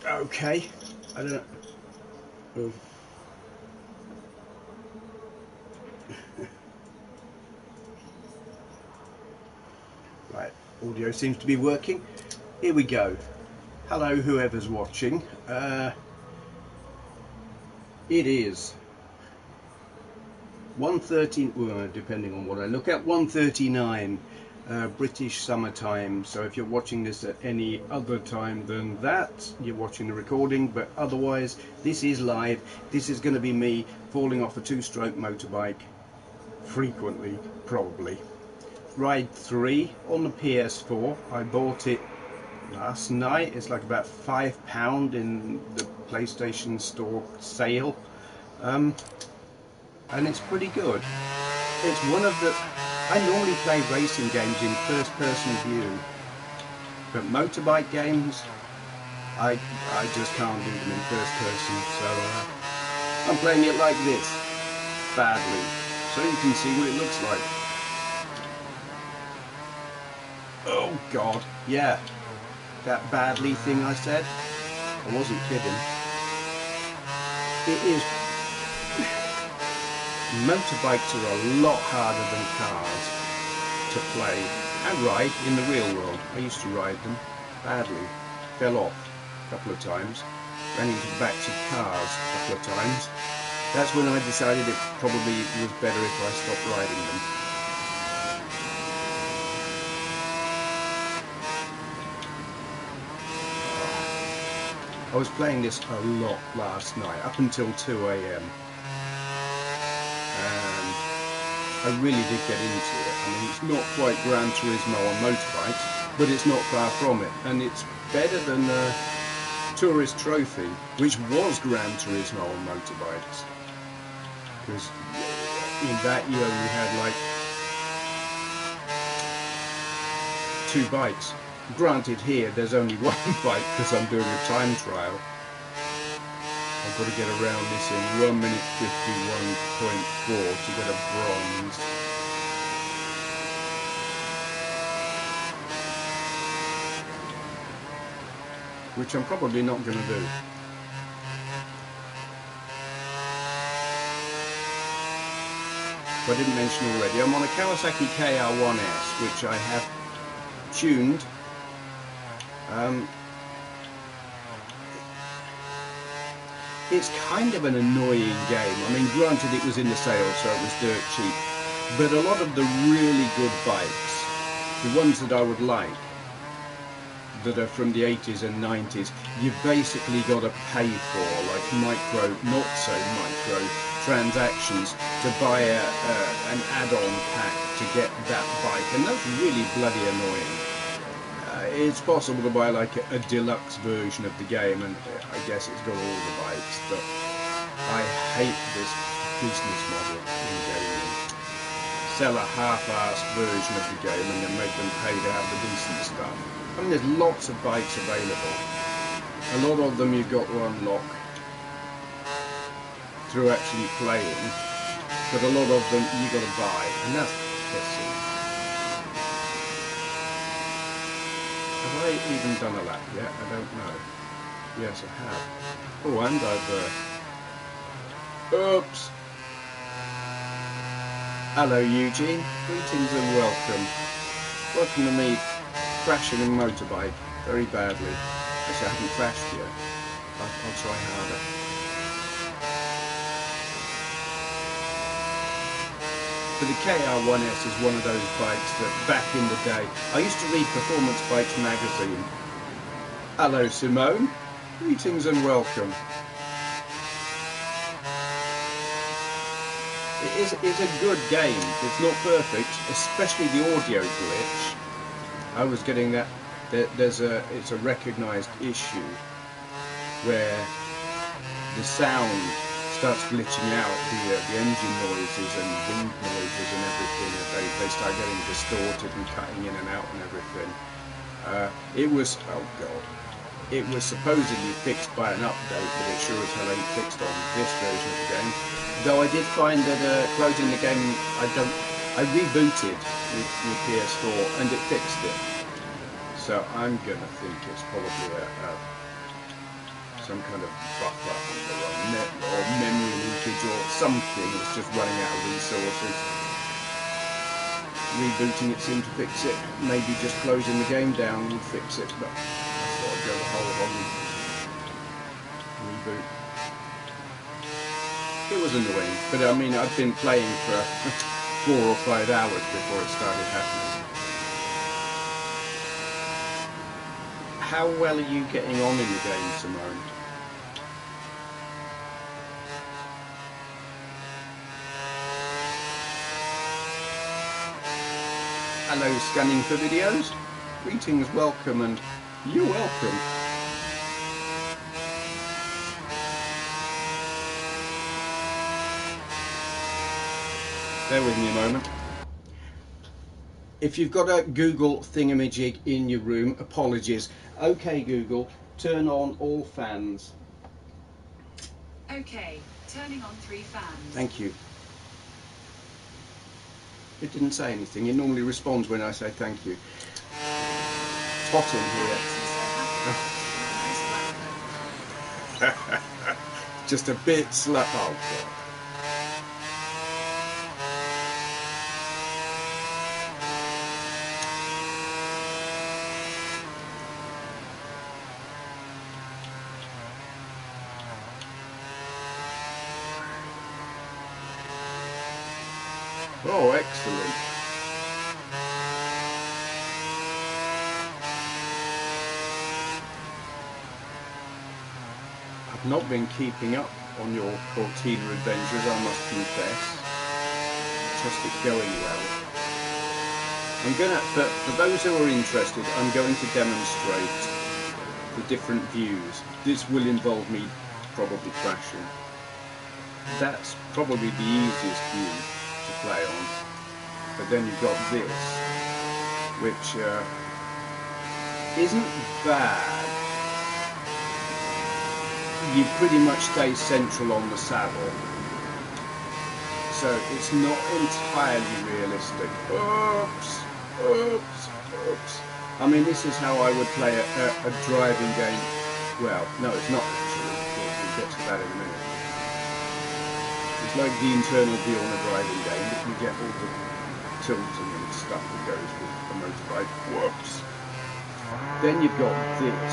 Okay, I don't know. Oh. Right, audio seems to be working. Here we go. Hello, whoever's watching. It is 1:30, well, depending on what I look at, 1:39 British summertime. So if you're watching this at any other time than that, you're watching the recording, but otherwise this is live. This is going to be me falling off a two-stroke motorbike frequently, probably. Ride 3 on the PS4. I bought it last night. It's like about £5 in the PlayStation Store sale, and it's pretty good. It's one of the... I normally play racing games in first-person view, but motorbike games, I just can't do them in first person, so I'm playing it like this, badly, so you can see what it looks like. Oh God, yeah, that badly thing I said, I wasn't kidding. It is... Motorbikes are a lot harder than cars to play and ride in the real world. I used to ride them badly, fell off a couple of times, ran into the backs of cars a couple of times. That's when I decided it probably was better if I stopped riding them. I was playing this a lot last night, up until 2 AM. And I really did get into it. I mean, it's not quite Gran Turismo on motorbikes, but it's not far from it. And it's better than Tourist Trophy, which was Gran Turismo on motorbikes. Because in that you only had like 2 bikes. Granted, here there's only 1 bike because I'm doing a time trial. I've got to get around this in 1 minute 51.4 to get a bronze. Which I'm probably not going to do. If I didn't mention already, I'm on a Kawasaki KR1S, which I have tuned. It's kind of an annoying game. I mean, granted it was in the sale, so it was dirt cheap, but a lot of the really good bikes, the ones that I would like, that are from the 80s and 90s, you've basically got to pay for, like micro, not so micro, transactions to buy an add-on pack to get that bike, and that's really bloody annoying. It's possible to buy like a deluxe version of the game, and I guess it's got all the bikes, but I hate this business model in gaming. Sell a half-assed version of the game and then make them pay to have the decent stuff. I mean, there's lots of bikes available. A lot of them you've got to unlock through actually playing, but a lot of them you've got to buy, and that's pissing. Have I even done a lap yet? I don't know. Yes, I have. Oh, and I've... Oops! Hello, Eugene. Greetings and welcome. Welcome to me crashing a motorbike very badly. Actually, I haven't crashed yet. I'll try harder. But the KR1S is one of those bikes that back in the day, I used to read Performance Bikes magazine. Hello Simone, greetings and welcome. It's a good game. It's not perfect, especially the audio glitch. I was getting that, it's a recognised issue where the sound starts glitching out, the engine noises and wind noises and everything. They start getting distorted and cutting in and out and everything. It was, oh god, it was supposedly fixed by an update, but it sure as hell ain't fixed on this version of the game. Though I did find that closing the game, I rebooted with PS4 and it fixed it. So I'm gonna think it's probably some kind of buffer or memory leakage or something. It's just running out of resources. Rebooting it seemed to fix it. Maybe just closing the game down would fix it, but I thought I'd go the whole hog and reboot. It was annoying, but I mean, I've been playing for 4 or 5 hours before it started happening. How well are you getting on in the game, Simone? Hello, scanning for videos. Greetings, welcome, and you're welcome. Bear with me a moment. If you've got a Google thingamajig in your room, apologies. Okay, Google, turn on all fans. Okay, turning on 3 fans. Thank you. It didn't say anything. It normally responds when I say thank you. It's hot in here. Just a bit slow. Oh, God. Oh, excellent. I've not been keeping up on your Cortina adventures, I must confess. Trust it's going well. I'm gonna, for those who are interested, I'm going to demonstrate the different views. This will involve me probably crashing. That's probably the easiest view to play on, but then you've got this, which isn't bad. You pretty much stay central on the saddle, so it's not entirely realistic. Oops, oops, oops. I mean, this is how I would play a driving game. Well, no, it's not actually. We'll get to that in a minute. It's like the internal view on a driving game, but you get all the tilting and stuff that goes with a motorbike. Whoops. Then you've got this,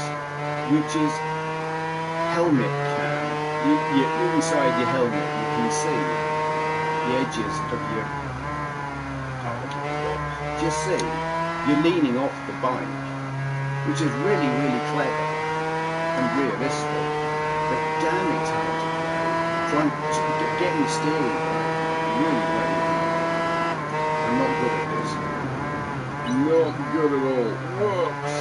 which is helmet cam. You're inside your helmet, you can see the edges of your... Just see, you're leaning off the bike, which is really, really clever and realistic, but damn it's hard to play. Trying to getting the steering right, really very hard. I'm not good at this. Not good at all. Whoops.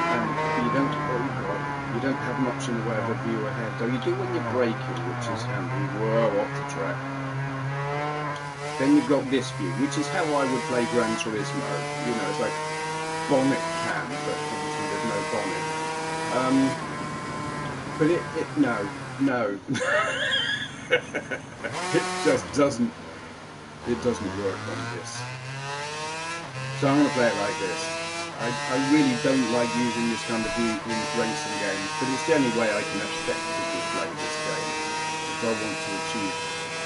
And you don't, oh God, you don't have much in the way of a view ahead, though you do when you're braking, which is handy. Whoa, off the track. Then you've got this view, which is how I would play Gran Turismo. You know, it's like bonnet cam, but obviously there's no bonnet. But no. It just doesn't work on this. So I'm going to play it like this. I really don't like using this kind of view in racing games, but it's the only way I can effectively play this game if I want to achieve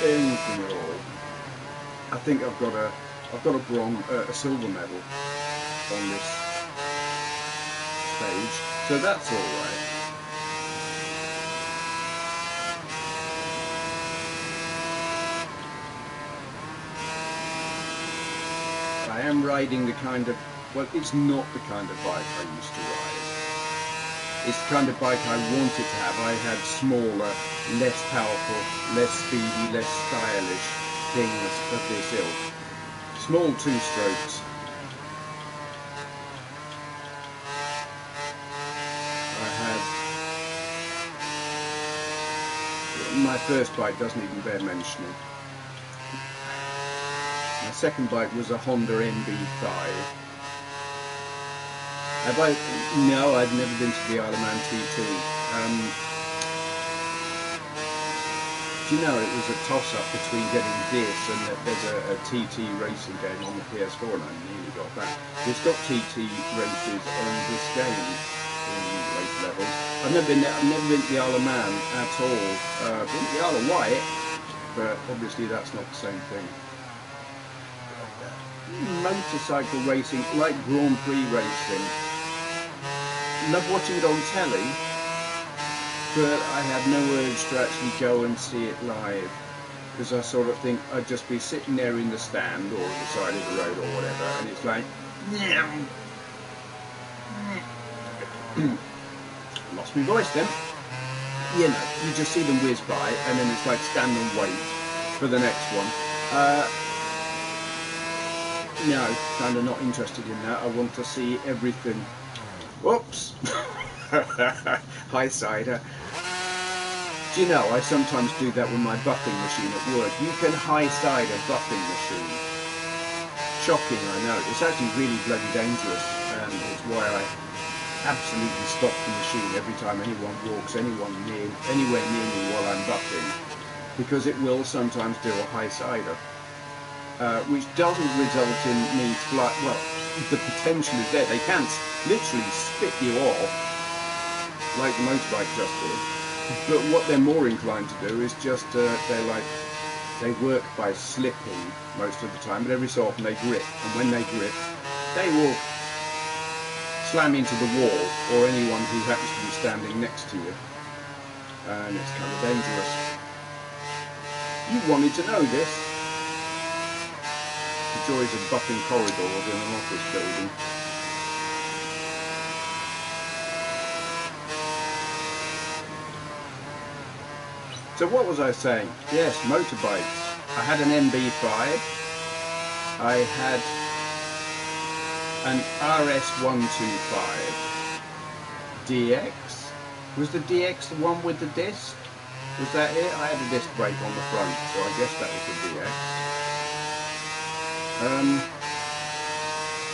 anything at all. I think I've got a silver medal on this stage, so that's all right. I am riding the kind of, well, it's not the kind of bike I used to ride. It's the kind of bike I wanted to have. I had smaller, less powerful, less speedy, less stylish things of this ilk. Small two-strokes. My first bike doesn't even bear mentioning. My second bike was a Honda MB5. No, I've never been to the Isle of Man TT. Do you know, it was a toss-up between getting this and there's a TT racing game on the PS4, and I nearly got that. It's got TT races on this game in late levels. I've never been to the Isle of Man at all. Been to the Isle of Wight, but obviously that's not the same thing. Motorcycle racing, like Grand Prix racing. Love watching it on telly, but I have no urge to actually go and see it live, because I sort of think I'd just be sitting there in the stand or the side of the road or whatever, and it's like, lost my voice then. You know, you just see them whiz by, and then it's like stand and wait for the next one. No, kind of not interested in that. I want to see everything. Whoops! Hi, cider. Do you know, I sometimes do that with my buffing machine at work. You can high side a buffing machine. Shocking, I know. It's actually really bloody dangerous, and it's why I absolutely stop the machine every time anyone walks anywhere near me while I'm buffing, because it will sometimes do a high sider, which doesn't result in me fly. Well, the potential is there. They can literally spit you off, like the motorbike just did. But what they're more inclined to do is just they work by slipping most of the time, but every so often they grip, and when they grip, they will slam into the wall or anyone who happens to be standing next to you, and it's kind of dangerous. You wanted to know this. The joys of buffing corridors in an office building. So what was I saying? Yes, motorbikes. I had an MB5. I had an RS125 DX. Was the DX the one with the disc? Was that it? I had a disc brake on the front, so I guess that was the DX.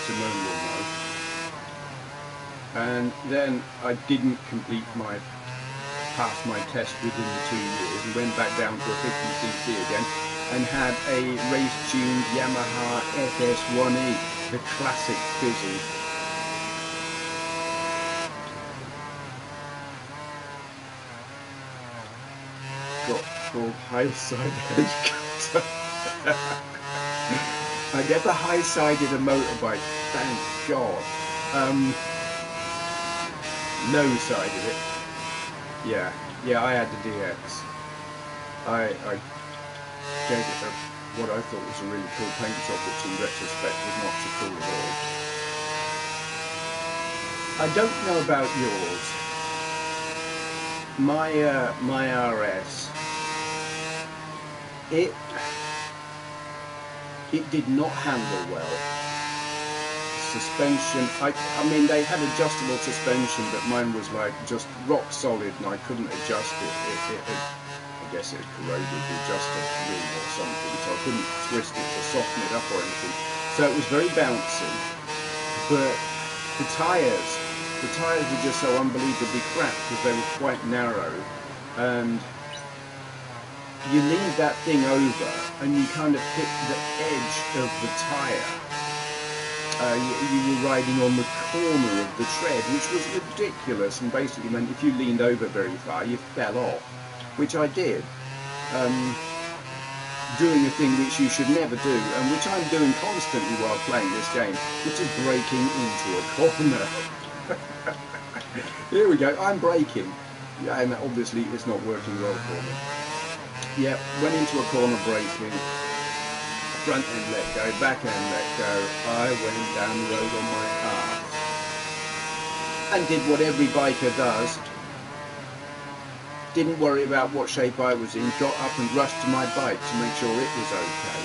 Simone will know. And then I didn't pass my test within the 2 years, and went back down to a 50cc again, and had a race-tuned Yamaha FS1E, the classic fizzy. Got full high-side edge cutter. I never high-sided a motorbike, thank God. Low-sided it. Yeah, I had the DX. I gave it what I thought was a really cool paint job, which in retrospect was not so cool at all. I don't know about yours. My RS, it did not handle well. Suspension, I mean, they had adjustable suspension, but mine was like just rock solid, and I couldn't adjust it. I guess it corroded the adjuster ring or something, so I couldn't twist it to soften it up or anything. So it was very bouncy, but the tyres were just so unbelievably crap because they were quite narrow, and you lean that thing over and you kind of hit the edge of the tyre. You were riding on the corner of the tread, which was ridiculous, and basically meant if you leaned over very far, you fell off, which I did, doing a thing which you should never do, and which I'm doing constantly while playing this game, which is braking into a corner. Here we go, I'm braking. Yeah, and obviously it's not working well for me. Yeah, went into a corner braking. Front end let go, back end let go. I went down the road on my arse and did what every biker does. Didn't worry about what shape I was in, got up and rushed to my bike to make sure it was okay.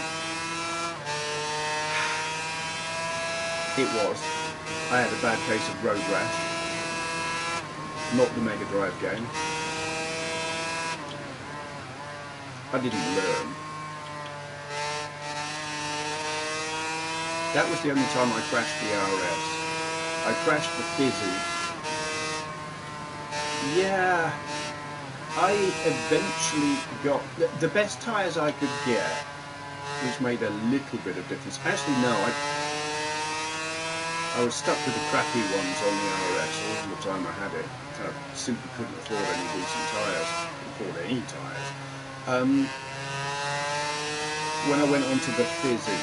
It was. I had a bad case of road rash. Not the Mega Drive game. I didn't learn. That was the only time I crashed the RS. I crashed the Fizzy. Yeah, I I eventually got the best tyres I could get, which made a little bit of difference. Actually, no, I was stuck with the crappy ones on the RS all the time I had it. I simply couldn't afford any decent tyres, couldn't afford any tyres. When I went onto the Fizzy,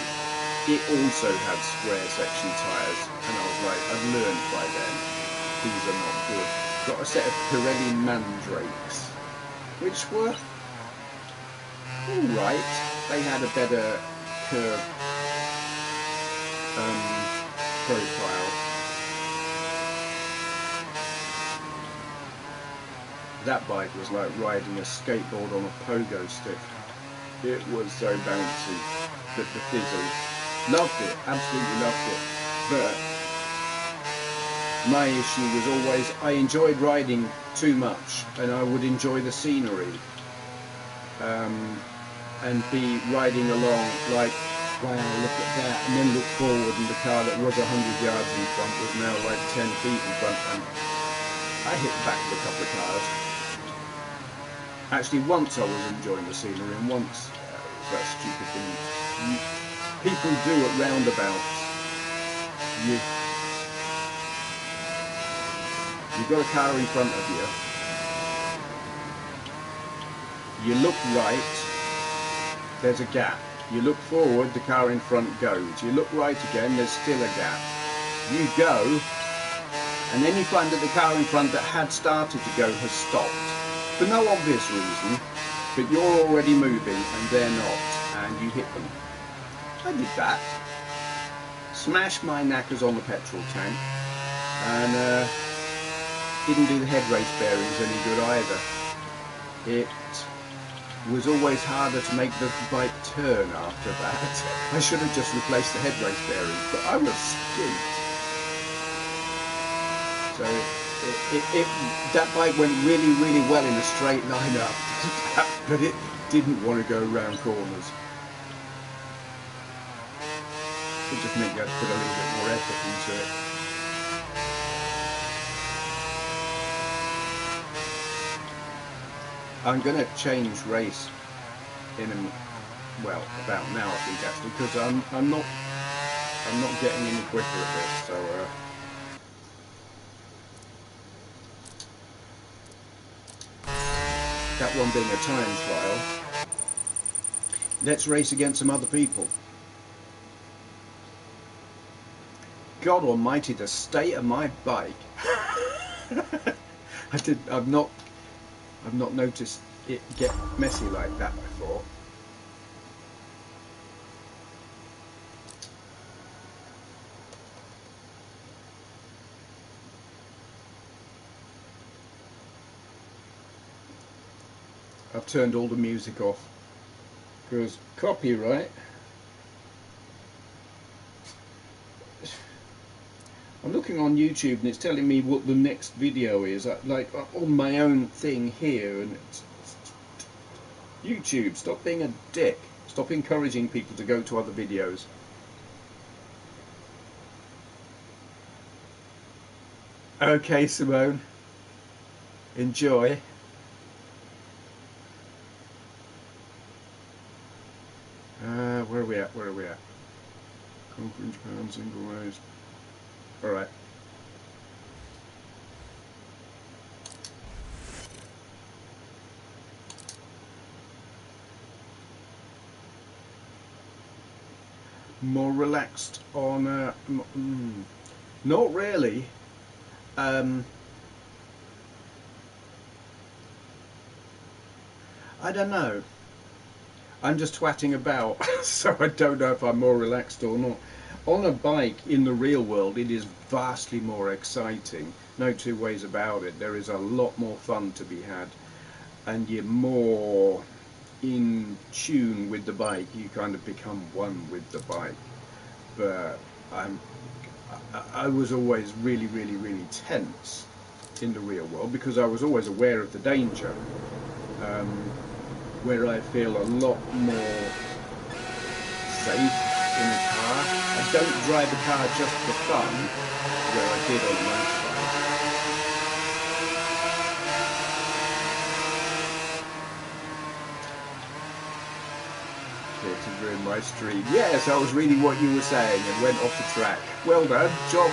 it also had square section tyres, and I was like, I'd learned by then, these are not good. Got a set of Pirelli Mandrakes, which were alright. They had a better curve profile. That bike was like riding a skateboard on a pogo stick. It was so bouncy. But the Fizzy, loved it, absolutely loved it. But my issue was always I enjoyed riding too much, and I would enjoy the scenery and be riding along like, wow, look at that, and then look forward and the car that was 100 yards in front was now like 10 feet in front, and I hit the back of a couple of cars. Actually, once I was enjoying the scenery, and once that stupid thing people do at roundabouts. You've got a car in front of you. You look right, there's a gap. You look forward, the car in front goes. You look right again, there's still a gap. You go, and then you find that the car in front that had started to go has stopped. For no obvious reason, but you're already moving and they're not, and you hit them. I did that. Smashed my knackers on the petrol tank, and didn't do the head race bearings any good either. It was always harder to make the bike turn after that. I should have just replaced the head race bearings, but I was skint. So that bike went really, really well in a straight line up, but it didn't want to go around corners. It just meant you had to put a little bit more effort into it. I'm going to change race in well, about now I think actually, because I'm not getting any quicker at this. So that one being a time trial. Let's race against some other people. God Almighty, the state of my bike! I've not noticed it get messy like that before. I've turned all the music off because copyright. I'm looking on YouTube and it's telling me what the next video is, like on my own thing here, and it's YouTube, stop being a dick. Stop encouraging people to go to other videos. Okay, Simone. Enjoy. Where are we at? Where are we at? Conference pound, single raised. Alright. More relaxed on not really. I don't know. I'm just twatting about, so I don't know if I'm more relaxed or not. On a bike in the real world, it is vastly more exciting. No two ways about it. There is a lot more fun to be had, and you're more in tune with the bike. You kind of become one with the bike. But I was always really, really, really tense in the real world because I was always aware of the danger. Where I feel a lot more safe in a car. I don't drive a car just for fun, where I did on a motorbike. commentator during my stream. Yes, I was reading what you were saying and went off the track. Well done, job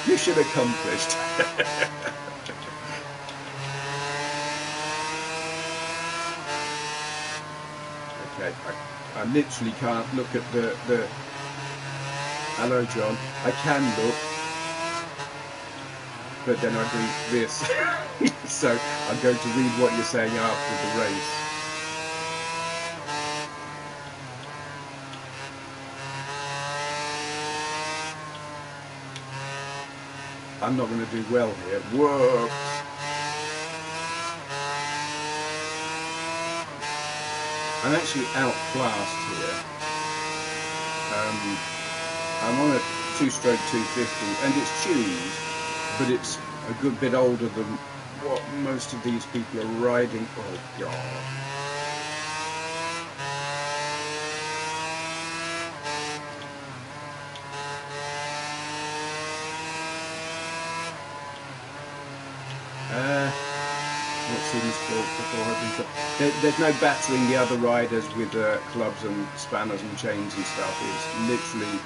mission accomplished. Okay, I literally can't look at the... Hello, John. I can look, but then I do this. So I'm going to read what you're saying after the race. I'm not going to do well here. Whoops. I'm actually outclassed here. I'm on a 2-stroke 250 and it's tuned, but it's a good bit older than what most of these people are riding. Oh God. What's in this book before I've been there's no battering the other riders with clubs and spanners and chains and stuff. It's literally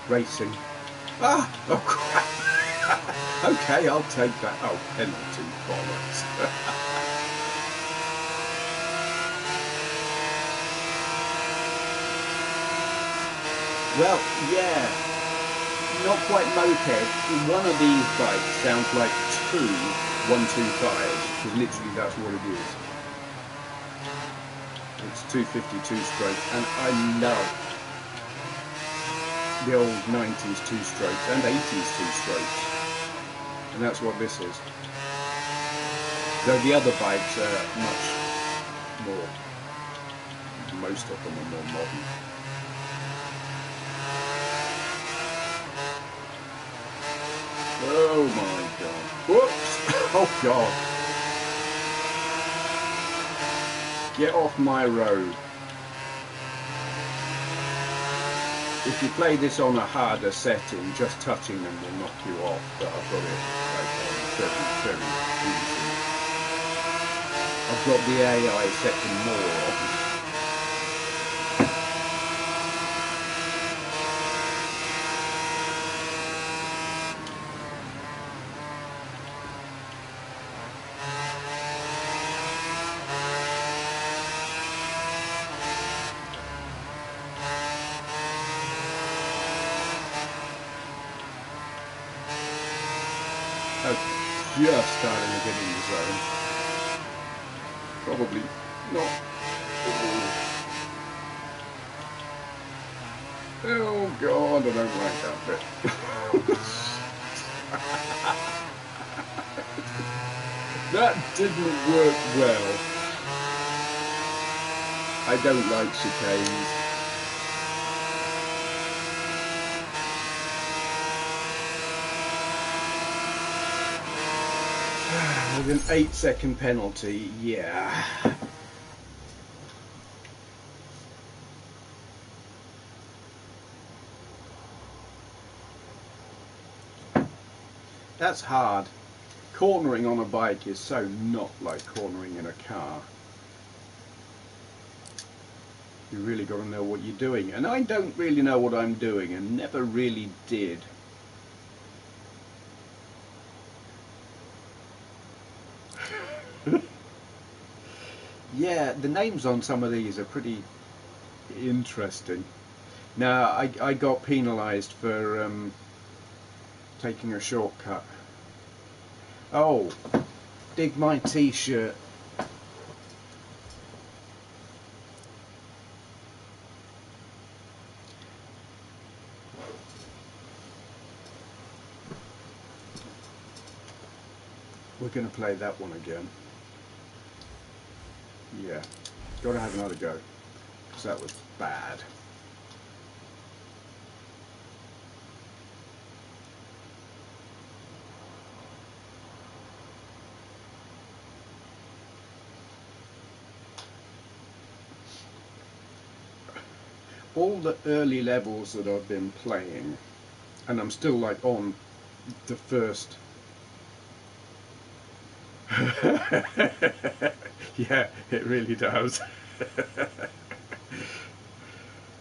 racing. Ah! Oh crap! Okay, I'll take that. Oh, penalty bollocks. Well, yeah, not quite moped. One of these bikes sounds like two 125s, because literally that's what it is. It's 250 2-stroke, and I love the old 90s 2-strokes and 80s 2-strokes, and that's what this is. Though the other bikes are much more, most of them are more modern. Oh my God. Whoops! Oh God. Get off my road. If you play this on a harder setting, just touching them will knock you off, but I've got it like very, very easy. I've got the AI set to more on. Just starting to get in the zone. Probably not. Oh God, I don't like that bit. That didn't work well. I don't like chicanes. With an 8-second penalty, yeah. That's hard. Cornering on a bike is so not like cornering in a car. You really got to know what you're doing, and I don't really know what I'm doing and never really did. Yeah, the names on some of these are pretty interesting. Now, I got penalised for taking a shortcut. Oh, dig my t-shirt. We're going to play that one again. Yeah, got to have another go, because that was bad. All the early levels that I've been playing, and I'm still like on the first. Yeah, it really does.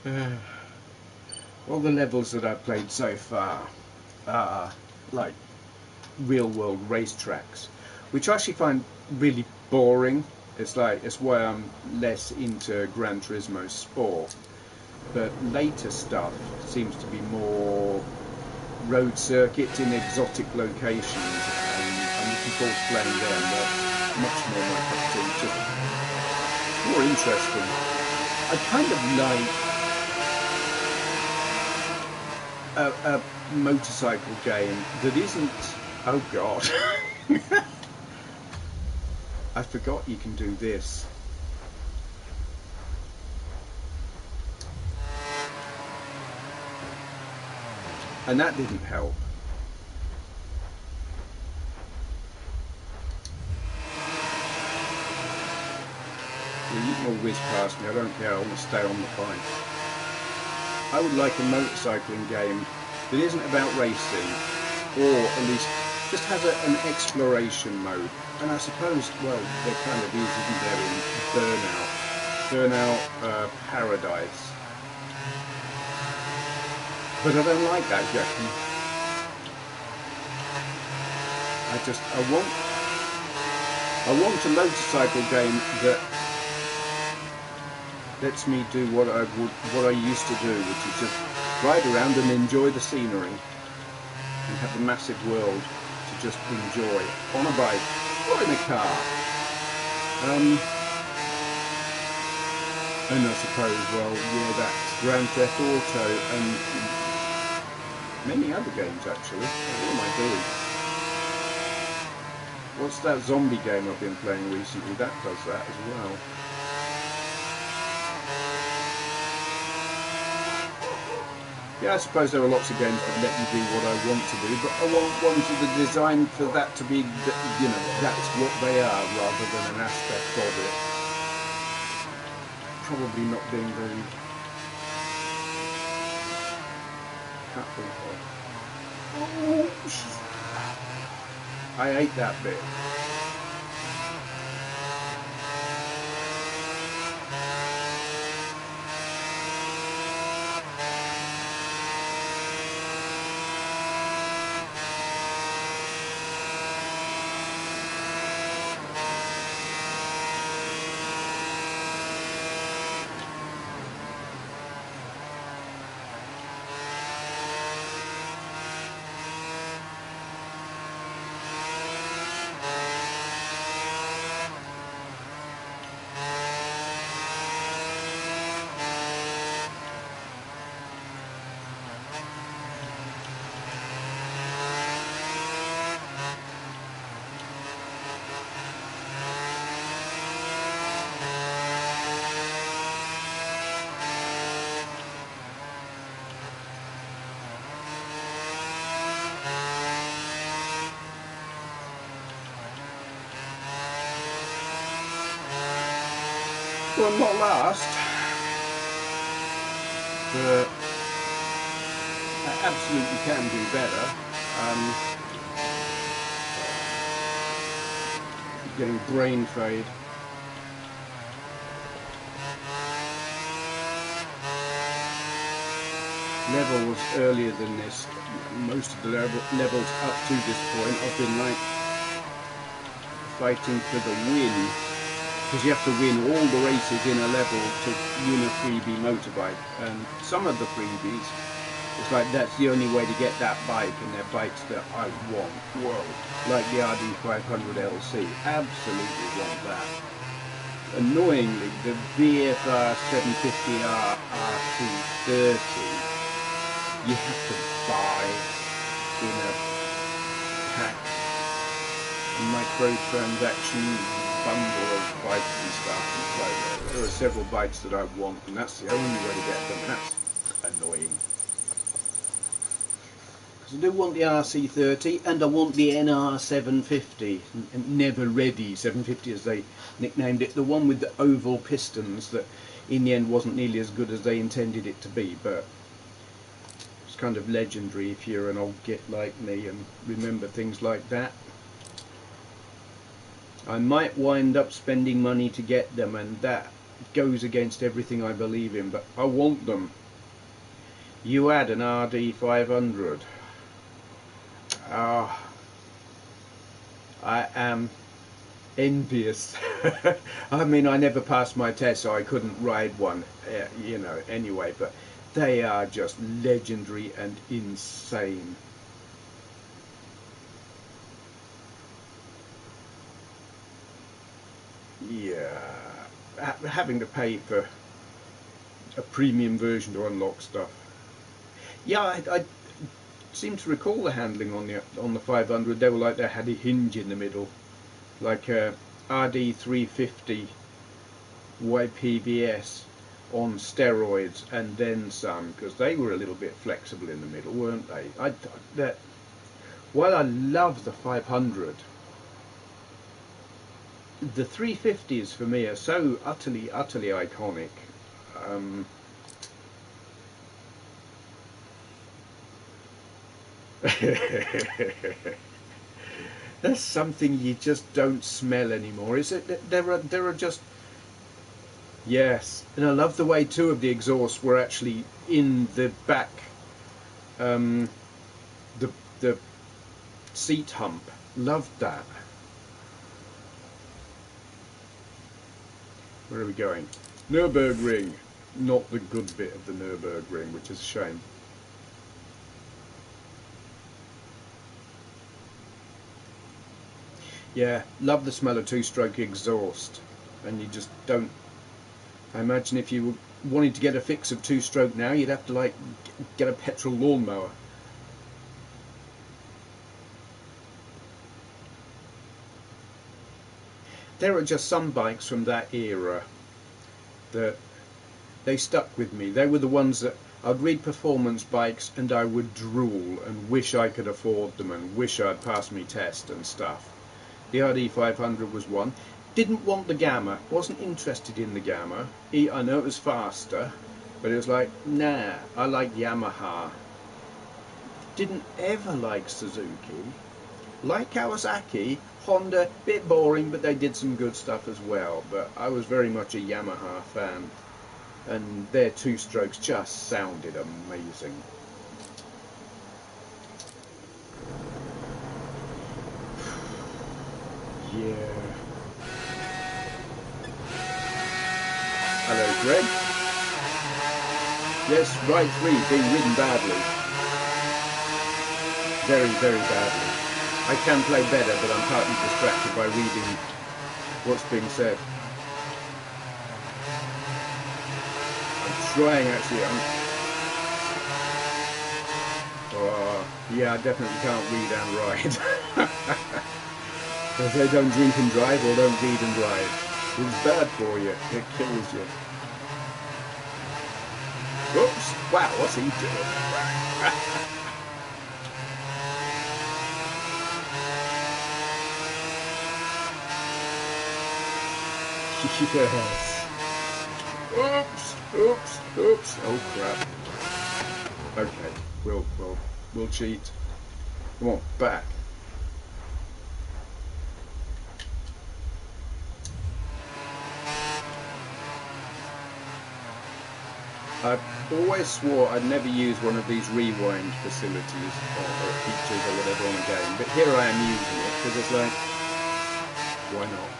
All the levels that I've played so far are like real world racetracks, which I actually find really boring. It's why I'm less into Gran Turismo Sport. But later stuff seems to be more road circuits in exotic locations, and I'm looking forward to playing them. They're much more my cup of tea, just more interesting. I kind of like a motorcycle game that isn't... Oh god. I forgot you can do this. And that didn't help. Yeah, you can all whiz past me, I don't care, I want to stay on the point. I would like a motorcycling game that isn't about racing, or at least just has an exploration mode. And I suppose, well, there kind of is, isn't there, in Burnout Paradise. But I don't like that, Jackie. I want a motorcycle game that lets me do what I used to do, which is just ride around and enjoy the scenery, and have a massive world to just enjoy on a bike or in a car. And I suppose, well, yeah, that's Grand Theft Auto and many other games actually. What am I doing? What's that zombie game I've been playing recently? That does that as well. Yeah, I suppose there are lots of games that let me do what I want to do, but I want ones that are designed for that to be, you know, that's what they are, rather than an aspect of it. Probably not being very happy. Oh, I ate that bit. Well, not last, but I absolutely can do better. Getting brain fade. Levels earlier than this, most of the levels up to this point, I've been like fighting for the win. Because you have to win all the races in a level to win a freebie motorbike, and some of the freebies, it's like that's the only way to get that bike, and they're bikes that I want. Whoa, like the RD500LC, absolutely want that. Annoyingly, the VFR 750R RT30, you have to buy in a pack, a microtransaction bundle of bikes and stuff, and like there are several bikes that I want, and that's the only way to get them, and that's annoying. Because I do want the RC30 and I want the NR 750, never ready 750 as they nicknamed it, the one with the oval pistons that in the end wasn't nearly as good as they intended it to be, but it's kind of legendary if you're an old git like me and remember things like that. I might wind up spending money to get them, and that goes against everything I believe in, but I want them. You had an RD 500. Ah, I am envious. I mean, I never passed my test, so I couldn't ride one, you know, anyway, but they are just legendary and insane. Yeah, having to pay for a premium version to unlock stuff. Yeah, I seem to recall the handling on the 500. They were like they had a hinge in the middle, like a RD 350 YPVS on steroids and then some, because they were a little bit flexible in the middle, weren't they? While I love the 500, the 350s for me are so utterly iconic. That's something you just don't smell anymore, is it? There are just, yes, and I love the way two of the exhausts were actually in the back, the seat hump. Loved that. Where are we going? Nürburgring. Not the good bit of the Nürburgring, which is a shame. Yeah, love the smell of two-stroke exhaust, and you just don't. I imagine if you wanted to get a fix of two-stroke now, you'd have to like get a petrol lawnmower. There are just some bikes from that era that they stuck with me. They were the ones that I'd read performance bikes and I would drool and wish I could afford them and wish I'd passed my test and stuff. The RD 500 was one. Didn't want the Gamma, wasn't interested in the Gamma. I know it was faster, but it was like, nah, I like Yamaha. Didn't ever like Suzuki. Like Kawasaki, Honda, bit boring, but they did some good stuff as well. But I was very much a Yamaha fan, and their two-strokes just sounded amazing. Yeah. Hello, Greg. Yes, ride 3 being ridden badly. Very, very badly. I can play better, but I'm partly distracted by reading what's being said. I'm trying actually. Yeah, I definitely can't read and ride. Because they don't drink and drive or don't read and drive. It's bad for you. It kills you. Oops! Wow, what's he doing? Yes. Oops! Oops! Oops! Oh crap! Okay, we'll cheat. Come on, back. I always swore I'd never use one of these rewind facilities or features or whatever on a game, but here I am using it because it's like, why not?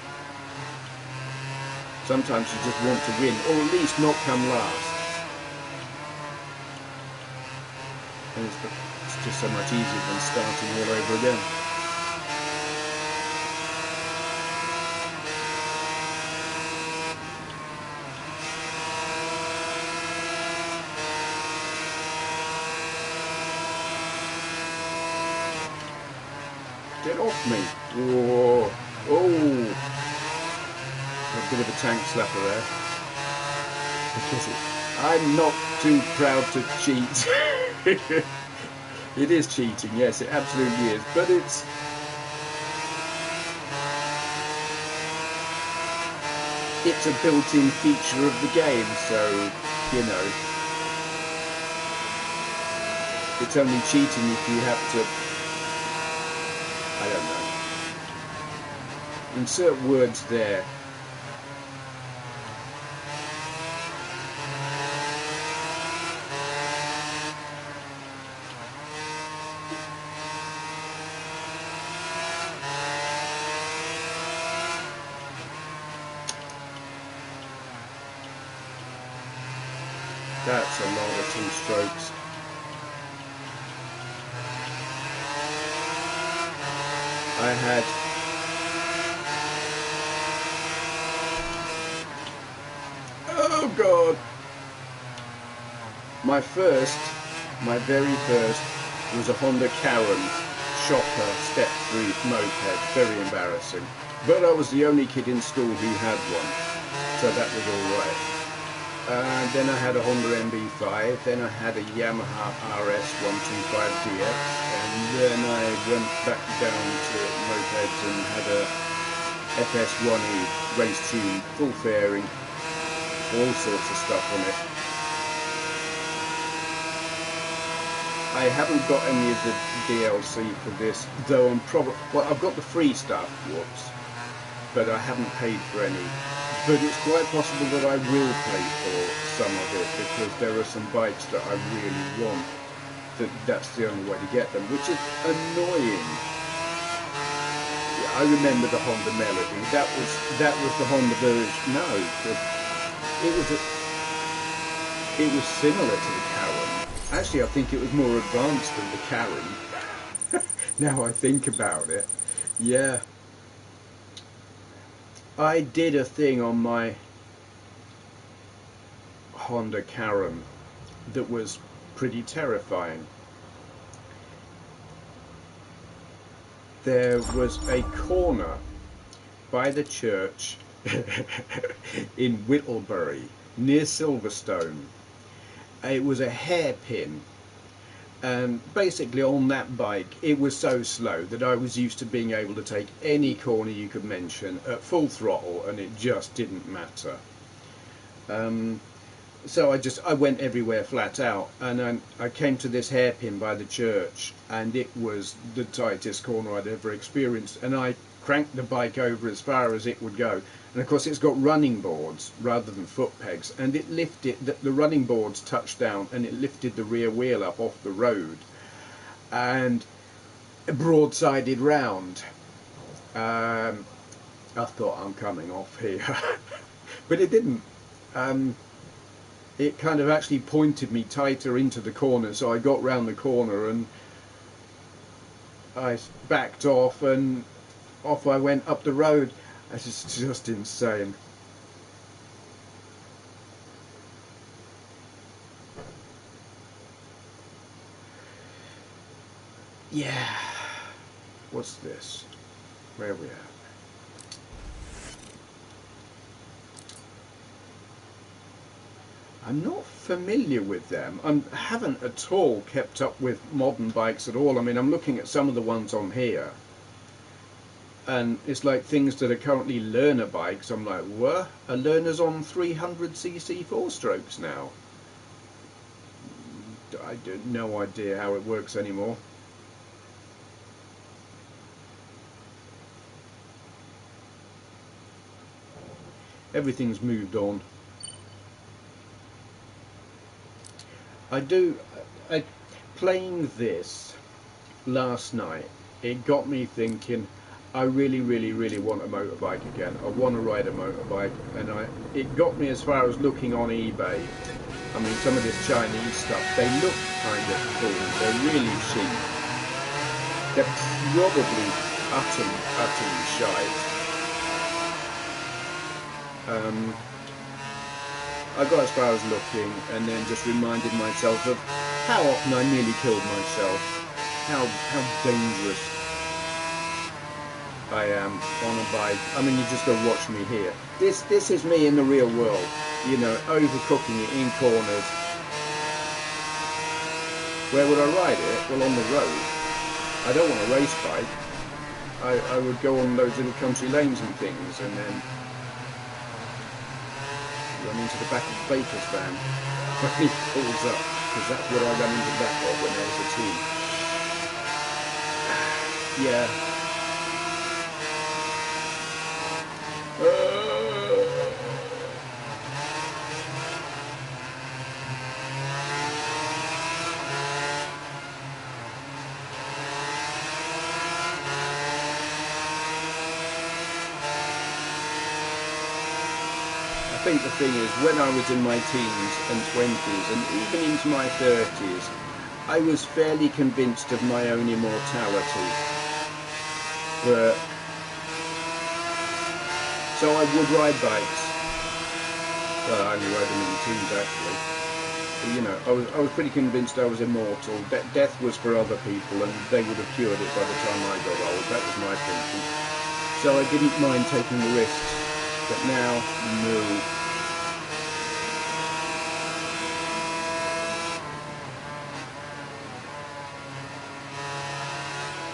Sometimes you just want to win, or at least not come last. And it's just so much easier than starting all over again. Get off me! Whoa! Oh! A bit of a tank slapper there. Because I'm not too proud to cheat. It is cheating, yes, it absolutely is. But it's a built-in feature of the game, so you know. It's only cheating if you have to, I don't know, insert words there. That's a lot of two-strokes. I had oh god, my very first was a Honda Karen shopper step-free moped. Very embarrassing, but I was the only kid in school who had one, so that was all right. Then I had a Honda MB5, then I had a Yamaha RS 125DX, and then I went back down to mopeds and had a FS1E race tune, full fairing, all sorts of stuff on it. I haven't got any of the DLC for this, though I'm probably, well, I've got the free stuff, whoops, but I haven't paid for any. But it's quite possible that I will pay for some of it, because there are some bikes that I really want. That's the only way to get them, which is annoying. Yeah, I remember the Honda Melody. That was the Honda version. No, it was similar to the Karen. Actually, I think it was more advanced than the Karen. Now I think about it, yeah. I did a thing on my Honda Karen that was pretty terrifying. There was a corner by the church in Whittlebury near Silverstone. It was a hairpin, and basically on that bike it was so slow that I was used to being able to take any corner you could mention at full throttle, and it just didn't matter. So I went everywhere flat out, and I came to this hairpin by the church, and it was the tightest corner I'd ever experienced, and I cranked the bike over as far as it would go. And of course it's got running boards rather than foot pegs, and it lifted, the running boards touched down and it lifted the rear wheel up off the road and broadsided round. I thought, I'm coming off here. But it didn't. It kind of actually pointed me tighter into the corner, so I got round the corner and I backed off, and off I went up the road. It's just insane. Yeah. What's this? Where are we at? I'm not familiar with them. I haven't at all kept up with modern bikes at all. I mean, I'm looking at some of the ones on here, and it's like things that are currently learner bikes. I'm like, what? A learner's on 300cc 4-strokes now? I have no idea how it works anymore. Everything's moved on. Playing this last night, it got me thinking, I really want a motorbike again. I want to ride a motorbike, and it got me as far as looking on eBay. I mean, some of this Chinese stuff, they look kind of cool. They're really cheap. They're probably utterly shite. I got as far as looking, and then just reminded myself of how often I nearly killed myself. How dangerous I am on a bike. I mean, you just go watch me here. This is me in the real world, you know, overcooking it in corners. Where would I ride it? Well, on the road. I don't want a race bike. I would go on those little country lanes and things, and then run into the back of the baker's van when he pulls up, because that's what I ran into the back of when I was a teen. Yeah. I think the thing is, when I was in my teens and 20s and even into my 30s, I was fairly convinced of my own immortality. But so I would ride bikes. Well, I only rode them in the teens actually. But, you know, I was pretty convinced I was immortal. Death was for other people, and they would have cured it by the time I got old. That was my thinking. So I didn't mind taking the risks. But now, no.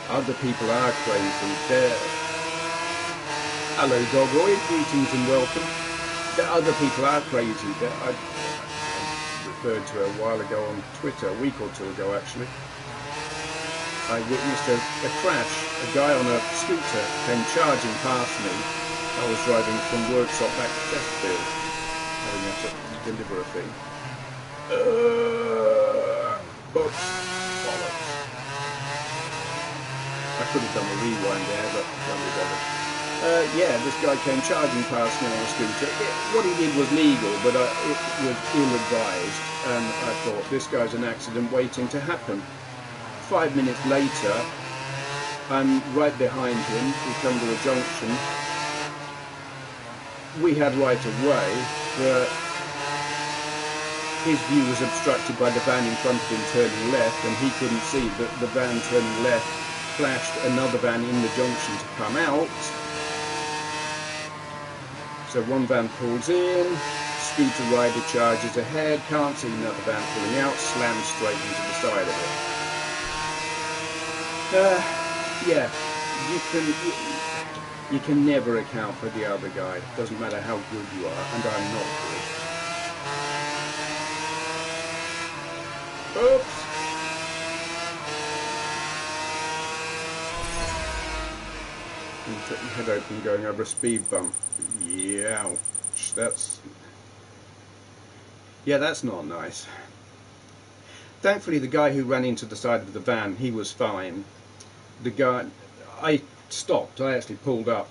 Other people are crazy. Hello, Dogoid. Greetings and welcome. Other people are crazy. I referred to a while ago on Twitter, a week or two ago actually. I witnessed a crash. A guy on a scooter came charging past me. I was driving from workshop back to Chesterfield, having to deliver a thing. Oops. Bollocks. I could have done a rewind there, but can't be bothered. Yeah, this guy came charging past me on a scooter. What he did was legal, but it was ill-advised, and I thought, this guy's an accident waiting to happen. 5 minutes later, I'm right behind him. We come to a junction. We had right of way, but his view was obstructed by the van in front of him turning left, and he couldn't see that the van turning left flashed another van in the junction to come out. So one van pulls in, scooter rider charges ahead, can't see another van pulling out, slams straight into the side of it. Yeah, you can never account for the other guy. Doesn't matter how good you are, and I'm not good. Oops. And put your head open going over a speed bump. Yeah, ouch. That's not nice. Thankfully, the guy who ran into the side of the van, he was fine. The guy, I stopped. I actually pulled up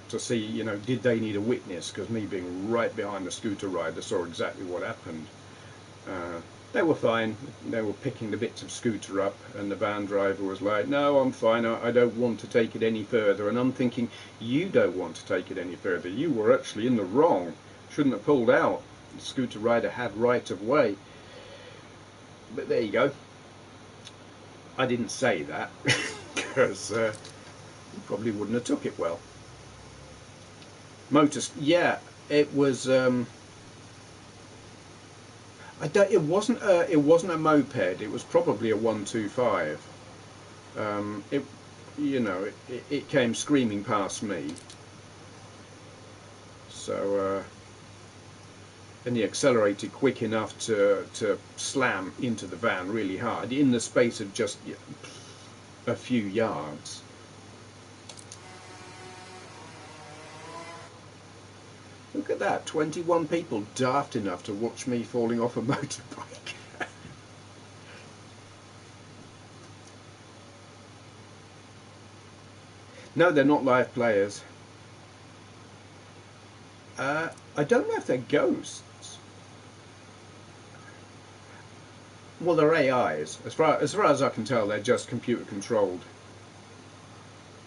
to see, you know, did they need a witness? Because me being right behind the scooter rider saw exactly what happened. They were fine. They were picking the bits of scooter up, and the van driver was like, no, I'm fine, I don't want to take it any further. And I'm thinking, you don't want to take it any further. You were actually in the wrong. Shouldn't have pulled out. The scooter rider had right of way. But there you go. I didn't say that, because you probably wouldn't have took it well. Yeah, it was... it wasn't a moped. It was probably a 125. It came screaming past me. So and he accelerated quick enough to slam into the van really hard in the space of just a few yards. Look at that, 21 people daft enough to watch me falling off a motorbike. No, they're not live players. I don't know if they're ghosts. Well, they're AIs. As far as I can tell, they're just computer controlled.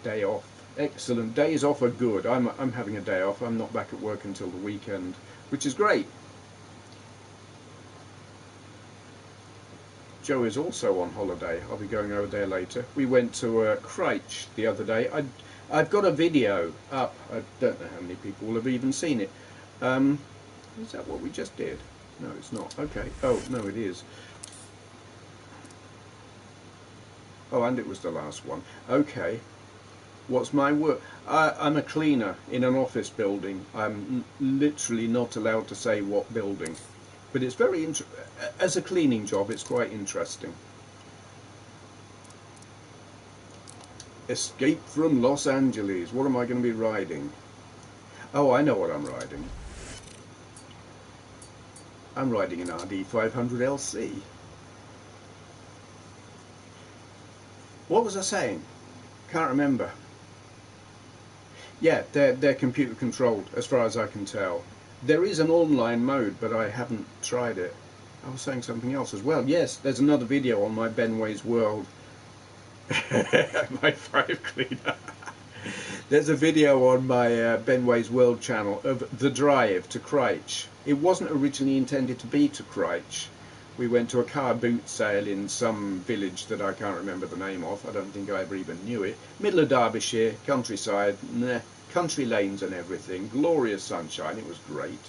Day off. Excellent. Days off are good. I'm having a day off. I'm not back at work until the weekend, which is great. Joe is also on holiday. I'll be going over there later. We went to Christchurch the other day. I've got a video up. I don't know how many people will have even seen it. Is that what we just did? No, it's not. Okay. Oh, no, it is. Oh, and it was the last one. Okay. What's my work? I'm a cleaner in an office building. I'm literally not allowed to say what building. But it's very as a cleaning job, it's quite interesting. Escape from Los Angeles. What am I going to be riding? Oh, I know what I'm riding. I'm riding an RD500LC. What was I saying? Can't remember. Yeah, they're computer controlled, as far as I can tell. There is an online mode, but I haven't tried it. I was saying something else as well. Yes, there's another video on my Benway's World. My 5 cleaner. There's a video on my Benway's World channel of the drive to Christchurch. It wasn't originally intended to be to Christchurch. We went to a car boot sale in some village that I can't remember the name of. I don't think I ever even knew it. Middle of Derbyshire, countryside, country lanes and everything. Glorious sunshine, it was great.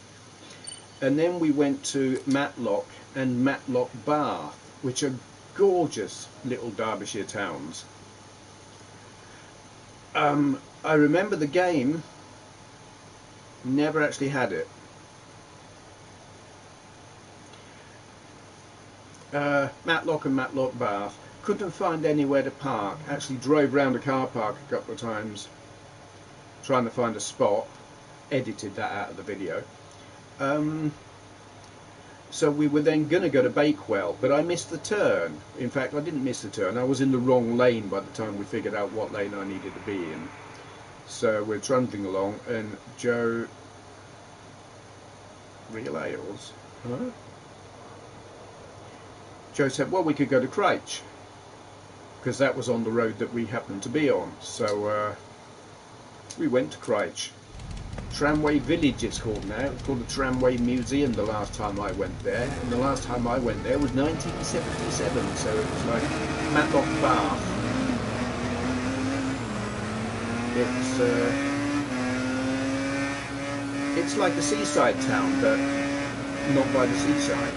And then we went to Matlock and Matlock Bath, which are gorgeous little Derbyshire towns. I remember the game, never actually had it. Matlock and Matlock Bath, couldn't find anywhere to park. Actually drove round a car park a couple of times trying to find a spot, edited that out of the video. So we were then going to go to Bakewell, but I missed the turn. In fact, I didn't miss the turn, I was in the wrong lane by the time we figured out what lane I needed to be in. So we're trundling along and Joe... Real ales? Huh? Joe said, well, we could go to Christchurch, because that was on the road that we happened to be on. So we went to Christchurch. Tramway Village it's called now. It's called the Tramway Museum the last time I went there. And the last time I went there was 1977, so it was like Matlock Bath. It's like a seaside town, but not by the seaside,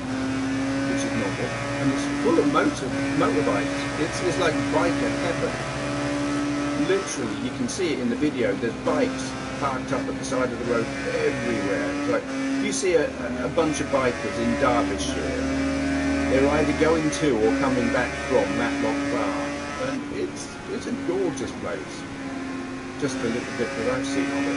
which is normal. And it's full of motorbikes. It's like biker heaven. Literally, you can see it in the video. There's bikes parked up at the side of the road everywhere. It's like you see a bunch of bikers in Derbyshire. They're either going to or coming back from Matlock Bar, and it's a gorgeous place. Just a little bit that I've seen of it.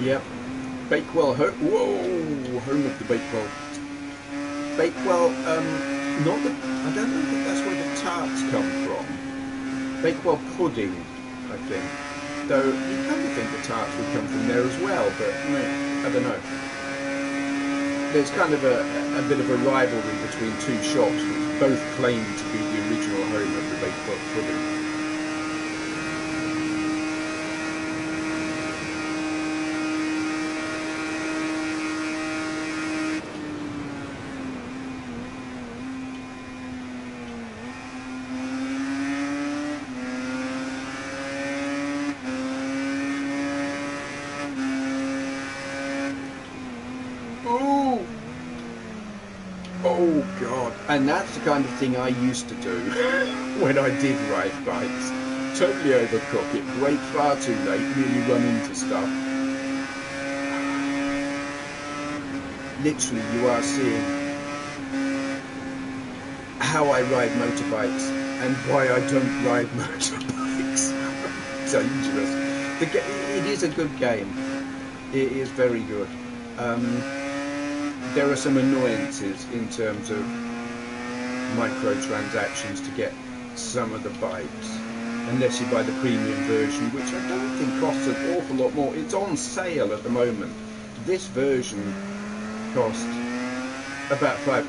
Yep, Bakewell, whoa, home of the Bakewell. Bakewell, I don't know if that's where the tarts come from. Bakewell pudding, I think. Though you kind of think the tarts would come from there as well, but I don't know. There's kind of a bit of a rivalry between two shops which both claim to be the original home of the Bakewell pudding. Oh God, and that's the kind of thing I used to do when I did ride bikes. Totally overcook it, brake far too late, nearly run into stuff. Literally, you are seeing how I ride motorbikes and why I don't ride motorbikes. Dangerous. It is a good game. It is very good. There are some annoyances in terms of microtransactions to get some of the bikes, unless you buy the premium version, which I don't think costs an awful lot more. It's on sale at the moment. This version cost about £5.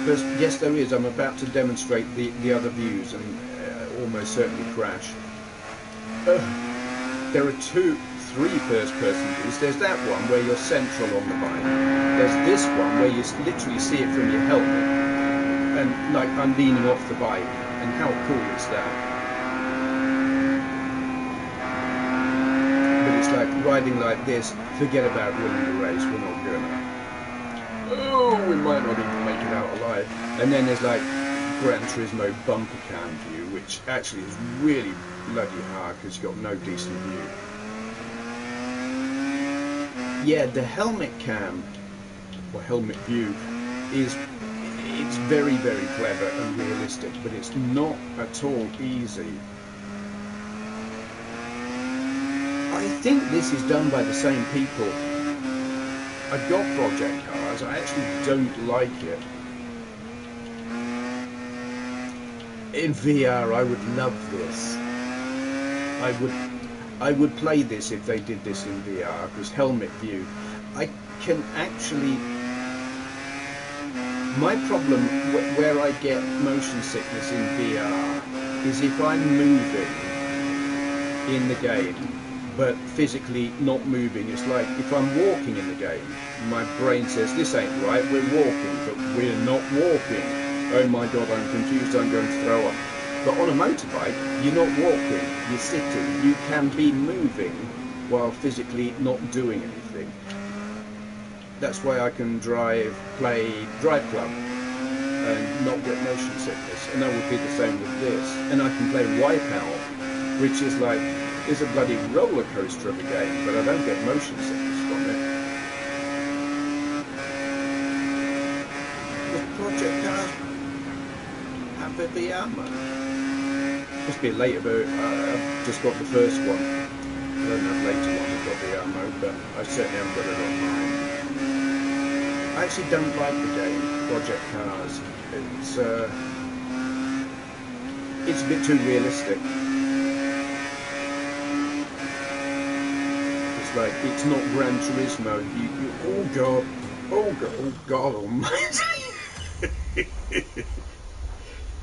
But yes, there is. I'm about to demonstrate the other views and almost certainly crash. There are three first-person views. There's that one where you're central on the bike. There's this one where you literally see it from your helmet, and like I'm leaning off the bike. And how cool is that? But it's like riding like this. Forget about winning the race. We're not gonna. Oh, we might not even make it out alive. And then there's like Gran Turismo bumper cam view, which actually is really bloody hard because you've got no decent view. Yeah, the helmet cam, or helmet view, it's very, very clever and realistic, but it's not at all easy. I think this is done by the same people. I've got Project Cars, I actually don't like it. In VR, I would love this. I would play this if they did this in VR, because helmet view. I can actually... My problem where I get motion sickness in VR is if I'm moving in the game, but physically not moving. It's like if I'm walking in the game, my brain says, this ain't right, we're walking, but we're not walking. Oh my god, I'm confused, I'm going to throw up. But on a motorbike, you're not walking, you're sitting. You can be moving while physically not doing anything. That's why I can play Drive Club and not get motion sickness. And that would be the same with this. And I can play Wipeout, which is like, it's a bloody roller coaster of a game, but I don't get motion sickness from it. Does Project Cars have the VR mode? Must be later, but I've just got the first one. I don't have later one that got VR mode, but I certainly haven't got it on mine. I actually don't like the game, Project Cars. It's a bit too realistic. It's like, it's not Gran Turismo. Oh God almighty.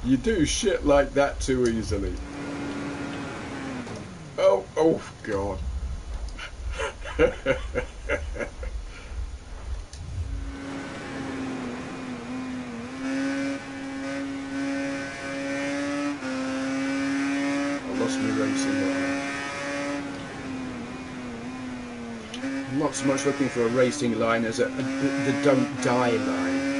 You do shit like that too easily. Oh God. Lost me racing line. I'm not so much looking for a racing line as the don't die line.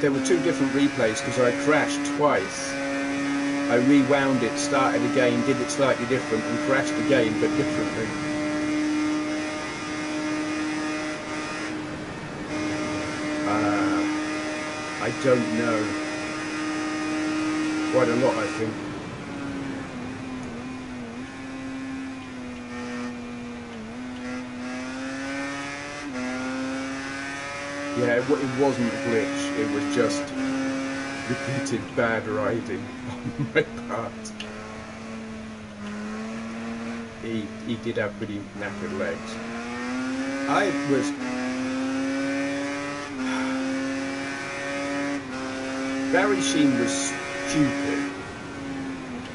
There were two different replays because I crashed twice. I rewound it, started again, did it slightly different and crashed again but differently. I don't know. Quite a lot, I think. Yeah, it wasn't a glitch, it was just repeated bad riding on my part. He did have pretty knackered legs. Barry Sheen was stupid.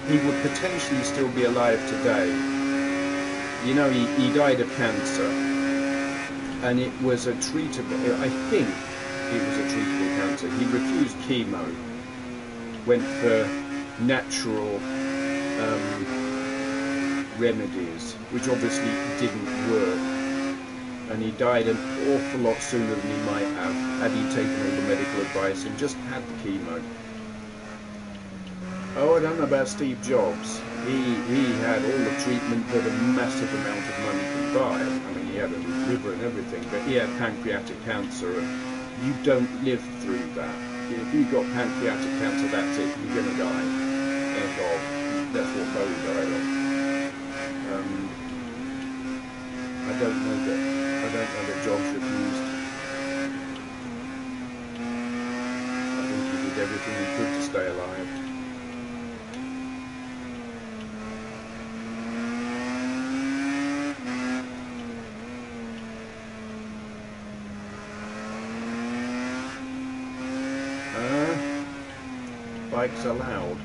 He would potentially still be alive today. You know, he died of cancer. And it was a treatable, I think it was a treatable cancer. He refused chemo, went for natural remedies, which obviously didn't work. And he died an awful lot sooner than he might have had he taken all the medical advice and just had the chemo. Oh, I don't know about Steve Jobs. He had all the treatment that a massive amount of money could buy. I mean, he had a liver and everything, but he had pancreatic cancer, and you don't live through that. If you got pancreatic cancer, that's it. You're going to die. End of. That's what Bo died of. I don't know that Jobs refused. I think he did everything he could to stay alive. Bikes allowed.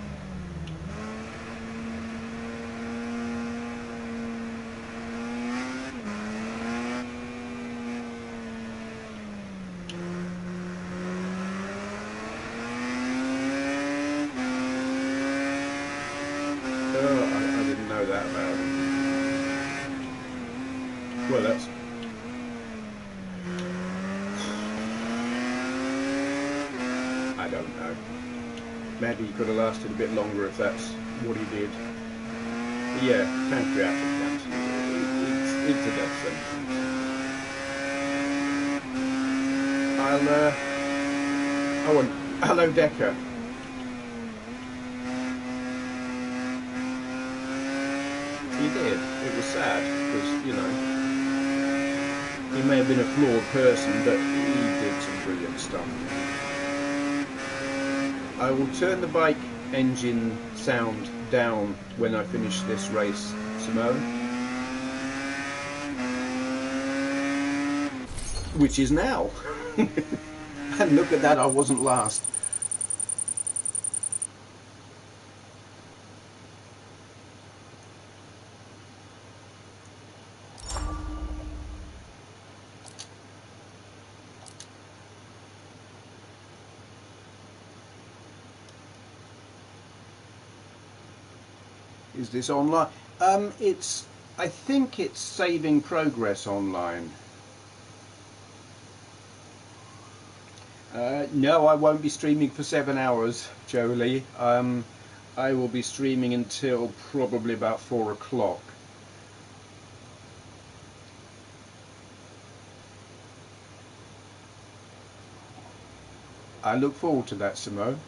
I didn't know that about him. Well, that's... I don't know. Maybe he could have lasted a bit longer if that's what he did. But yeah, pancreatic cancer. It's a death sentence. Hello, Decker. He did. It was sad because, you know, He may have been a flawed person, but he did some brilliant stuff. I will turn the bike engine sound down when I finish this race, Simone. Which is now. And look at that, I wasn't last. Is this online? I think it's saving progress online. No, I won't be streaming for 7 hours, Jolie. I will be streaming until probably about 4 o'clock. I look forward to that, Simone.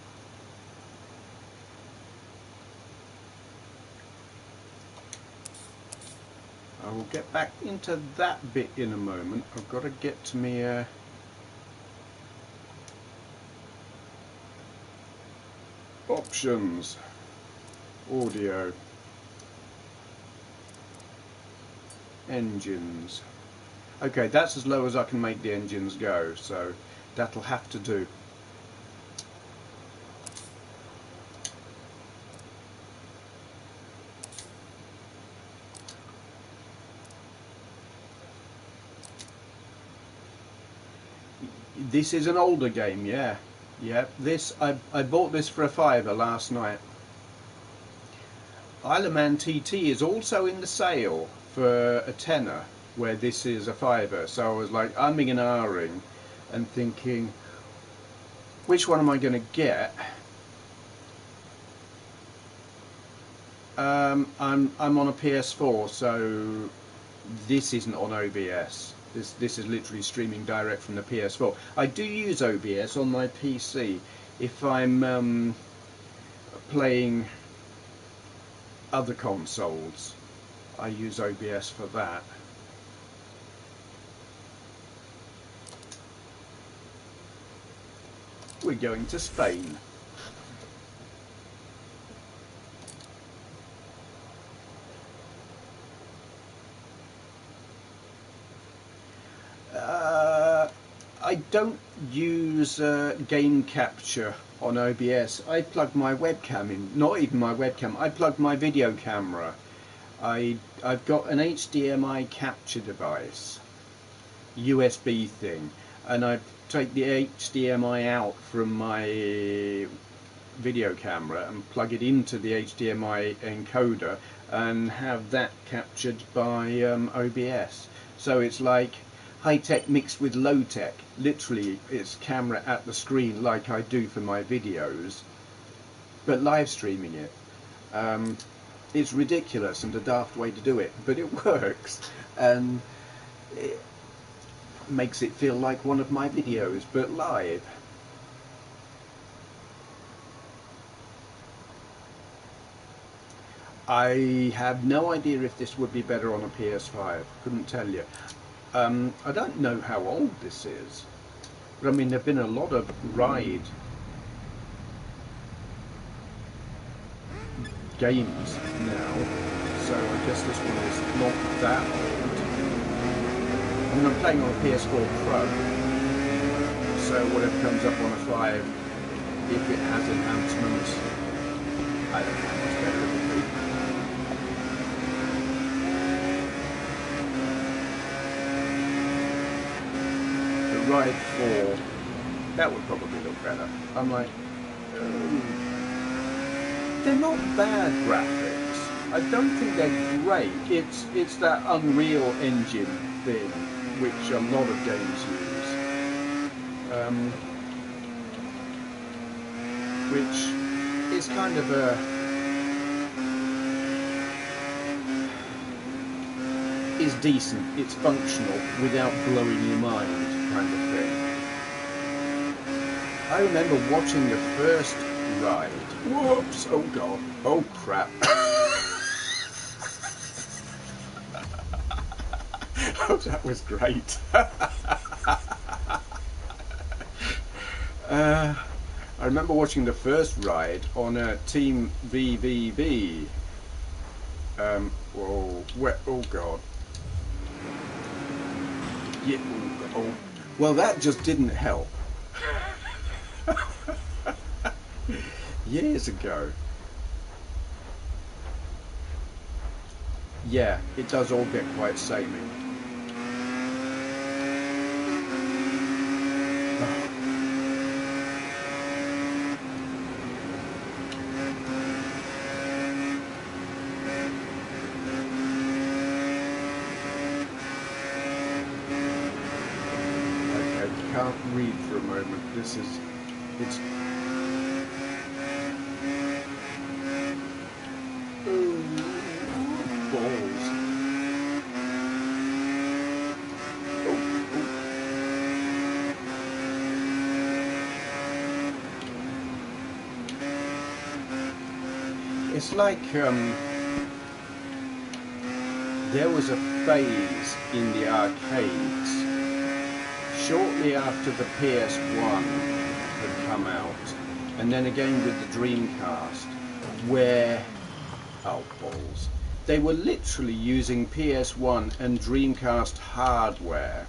I will get back into that bit in a moment. I've got to get to me options, audio, engines. Okay, that's as low as I can make the engines go, so that'll have to do. This is an older game, yeah. Yeah, this I bought this for a £5 last night. Isle of Man TT is also in the sale for a £10, where this is a £5. So I was like umming and ahhing and thinking, which one am I going to get? I'm on a PS4, so this isn't on OBS. This is literally streaming direct from the PS4. I do use OBS on my PC if I'm playing other consoles. I use OBS for that. We're going to Spain. I don't use game capture on OBS. I plug my webcam in, not even my webcam, I plug my video camera. I've got an HDMI capture device, USB thing, and I take the HDMI out from my video camera and plug it into the HDMI encoder and have that captured by OBS. So it's like high-tech mixed with low-tech. Literally, it's camera at the screen like I do for my videos, but live streaming it. It's ridiculous and a daft way to do it, but it works, and it makes it feel like one of my videos, but live. I have no idea if this would be better on a PS5, couldn't tell you. I don't know how old this is, but I mean there have been a lot of ride games now, so I guess this one is not that old. I mean, I'm playing on a PS4 Pro, so whatever comes up on a 5, if it has enhancements, I don't know how much better it will be. Ride 4, that would probably look better. I'm like, they're not bad graphics. I don't think they're great. It's that Unreal Engine thing, which a lot of games use, which is kind of is decent. It's functional without blowing your mind, kind of thing. I remember watching the first ride. Whoops! Oh god! Oh crap! That was great. I remember watching the first ride on a Team VVV. Oh God. Yeah. Oh. Well, that just didn't help. Years ago. Yeah, it does all get quite samey. Can't read for a moment. It's balls. It's like there was a phase in the arcades shortly after the PS1 had come out, and then again with the Dreamcast, where, oh balls, they were literally using PS1 and Dreamcast hardware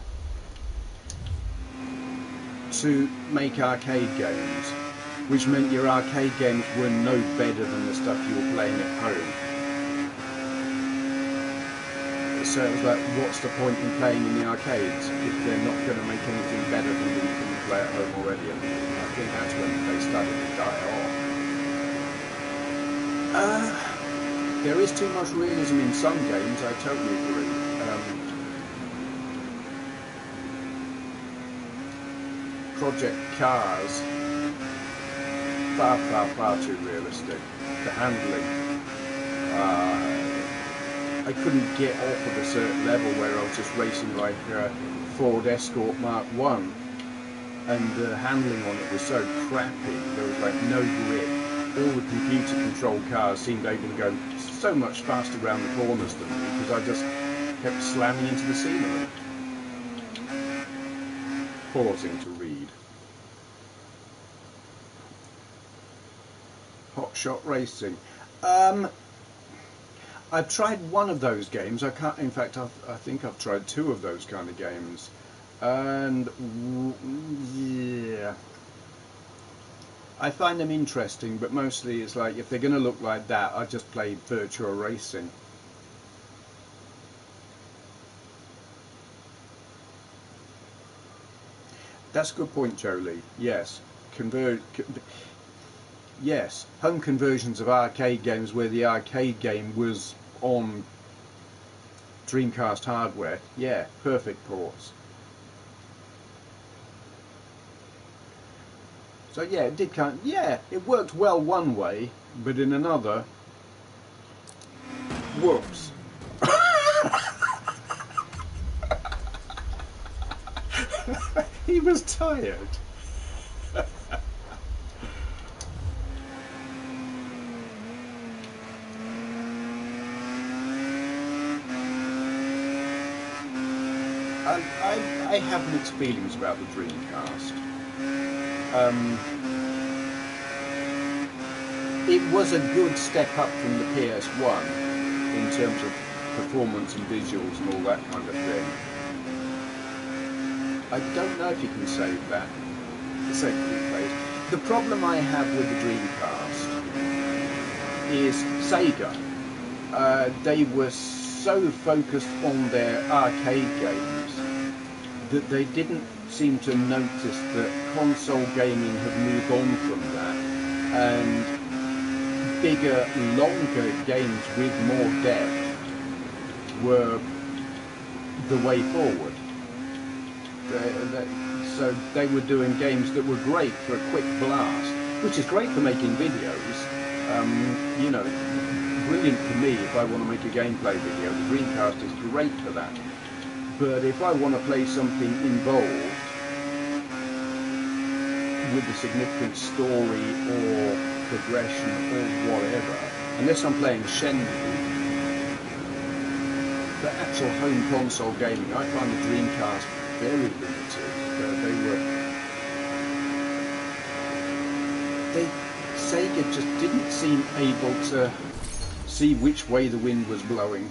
to make arcade games, which meant your arcade games were no better than the stuff you were playing at home. So it was like, what's the point in playing in the arcades if they're not going to make anything better than you can play at home already? And I think that's when they started to die off. There is too much realism in some games, I totally agree. Project Cars, far too realistic. The handling. I couldn't get off at a certain level where I was just racing like Ford Escort Mark 1, and the handling on it was so crappy. There was like no grip. All the computer controlled cars seemed able to go so much faster around the corners than me because I just kept slamming into the scenery. Pausing to read. Hot Shot Racing. I've tried one of those games. I can't. In fact, I think I've tried two of those kind of games, and yeah, I find them interesting. But mostly, it's like if they're going to look like that, I just play virtual racing. That's a good point, Jolie. Yes, yes, home conversions of arcade games where the arcade game was on Dreamcast hardware. Yeah, perfect ports. So yeah, it did kind of, yeah, it worked well one way, but in another, whoops. He was tired. I have mixed feelings about the Dreamcast. It was a good step up from the PS1 in terms of performance and visuals and all that kind of thing. I don't know if you can say that. The problem I have with the Dreamcast is Sega. They were so focused on their arcade games that they didn't seem to notice that console gaming had moved on from that, and bigger, longer games with more depth were the way forward. So they were doing games that were great for a quick blast, which is great for making videos. You know, brilliant for me if I want to make a gameplay video. The Dreamcast is great for that. But if I want to play something involved with a significant story or progression or whatever, unless I'm playing Shenmue, for actual home console gaming, I find the Dreamcast very limited. Sega just didn't seem able to see which way the wind was blowing.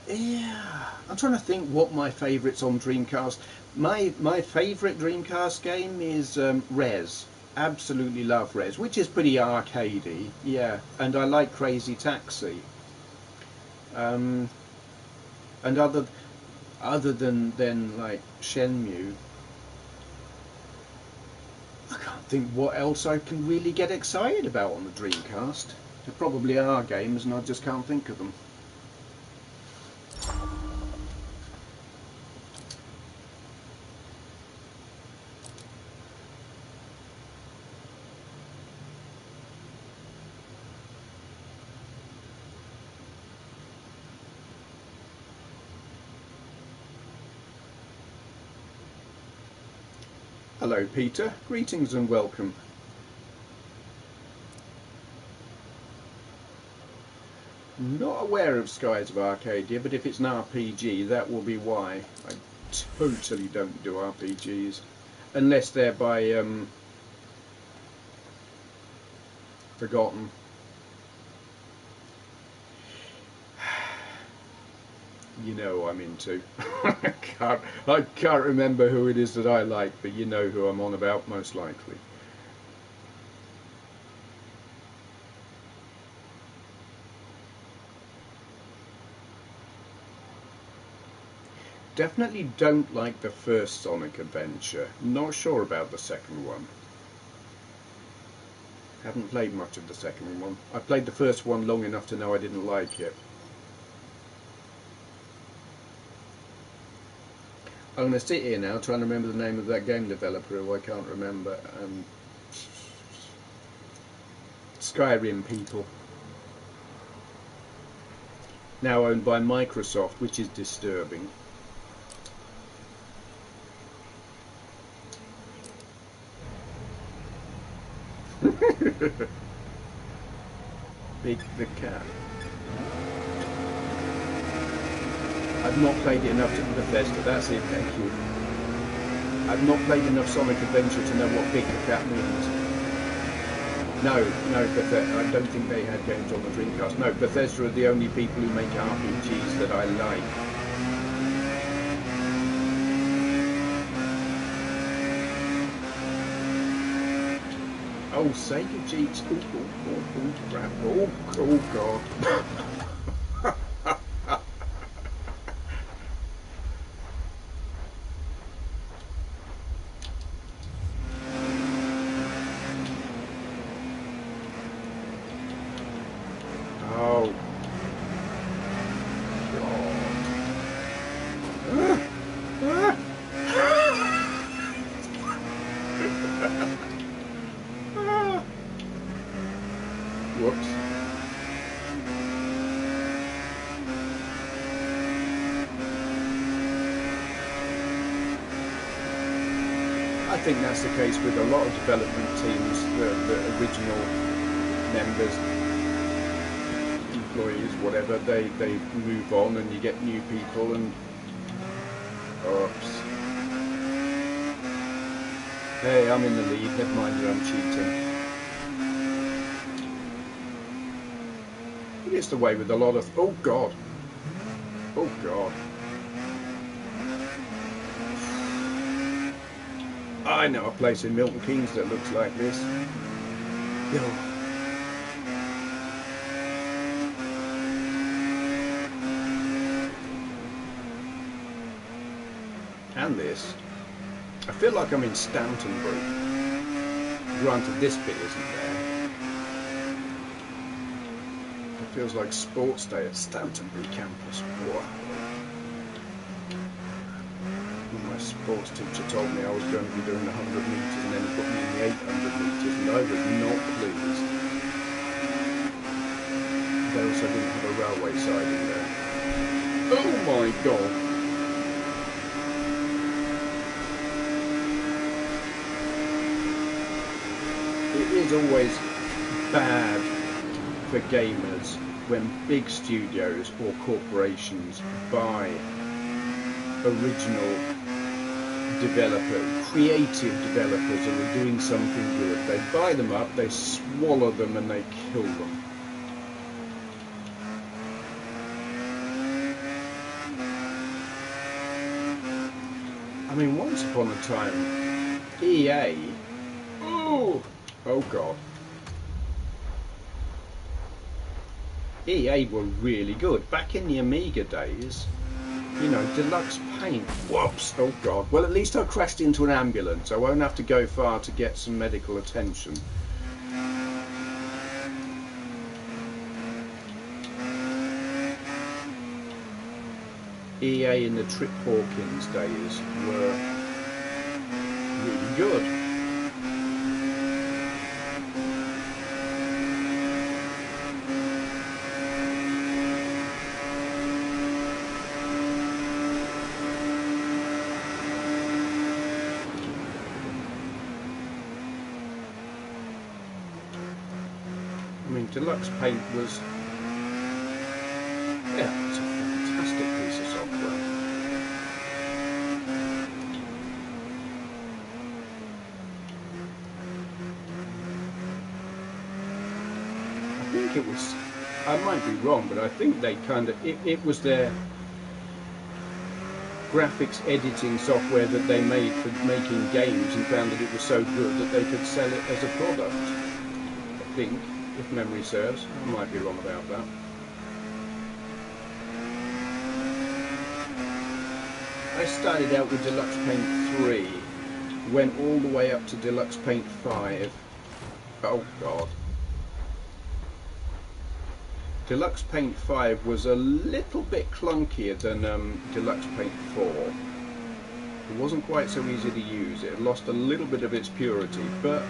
Yeah, I'm trying to think what my favourites on Dreamcast. My favourite Dreamcast game is Res. Absolutely love Res, which is pretty arcadey. Yeah, and I like Crazy Taxi. And other than like Shenmue, I can't think what else I can really get excited about on the Dreamcast. There probably are games, and I just can't think of them. Hello Peter, greetings and welcome. Not aware of Skies of Arcadia, but if it's an RPG, that will be why. I totally don't do RPGs, unless they're by Forgotten. You know who I'm into. I can't remember who it is that I like, but you know who I'm on about most likely. Definitely don't like the first Sonic Adventure. Not sure about the second one. Haven't played much of the second one. I played the first one long enough to know I didn't like it. I'm going to sit here now trying to remember the name of that game developer who I can't remember. Skyrim people. Now owned by Microsoft, which is disturbing. Big the cat. I've not played it enough to Bethesda, that's it, thank you. I've not played enough Sonic Adventure to know what Big the Cat means. No, Bethesda, I don't think they had games on the Dreamcast. No, Bethesda are the only people who make RPGs that I like. Oh, Sega Jeeps. Oh, crap. Oh, God. Whoops. I think that's the case with a lot of development teams, the original members, employees, whatever, they move on and you get new people and... Oops. Hey, I'm in the lead, never mind that I'm cheating. It's the way with a lot of... Oh God. Oh God. I know a place in Milton Keynes that looks like this. Yo. And this. I feel like I'm in Stantonbury. Granted, this bit isn't there. Feels like sports day at Stantonbury campus. Wow. My sports teacher told me I was going to be doing 100 metres and then he put me in the 800 metres and I was not pleased. They also didn't have a railway siding there. Oh my god. It is always bad for gamers when big studios or corporations buy original creative developers who are doing something good. They buy them up, they swallow them, and they kill them. I mean, once upon a time, EA, oh god, EA were really good. Back in the Amiga days, you know, deluxe paint, whoops, oh god. Well, at least I crashed into an ambulance. I won't have to go far to get some medical attention. EA in the Trip Hawkins days were really good. I mean, deluxe paint was, yeah, it's a fantastic piece of software. I think it was, I might be wrong, but I think they kind of, it was their graphics editing software that they made for making games, and found that it was so good that they could sell it as a product. I think, if memory serves. I might be wrong about that. I started out with Deluxe Paint 3, went all the way up to Deluxe Paint 5. Oh god. Deluxe Paint 5 was a little bit clunkier than Deluxe Paint 4. It wasn't quite so easy to use. It lost a little bit of its purity, but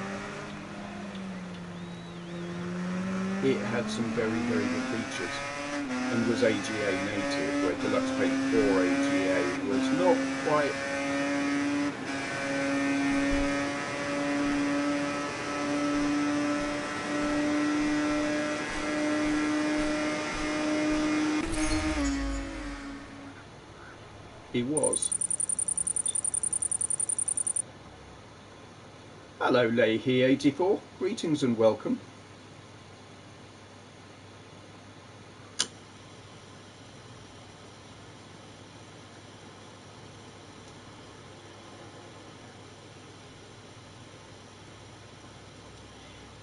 it had some very, very good features and was AGA native, where Deluxe Paint 4 AGA was not quite. He was. Hello Leahy84, greetings and welcome.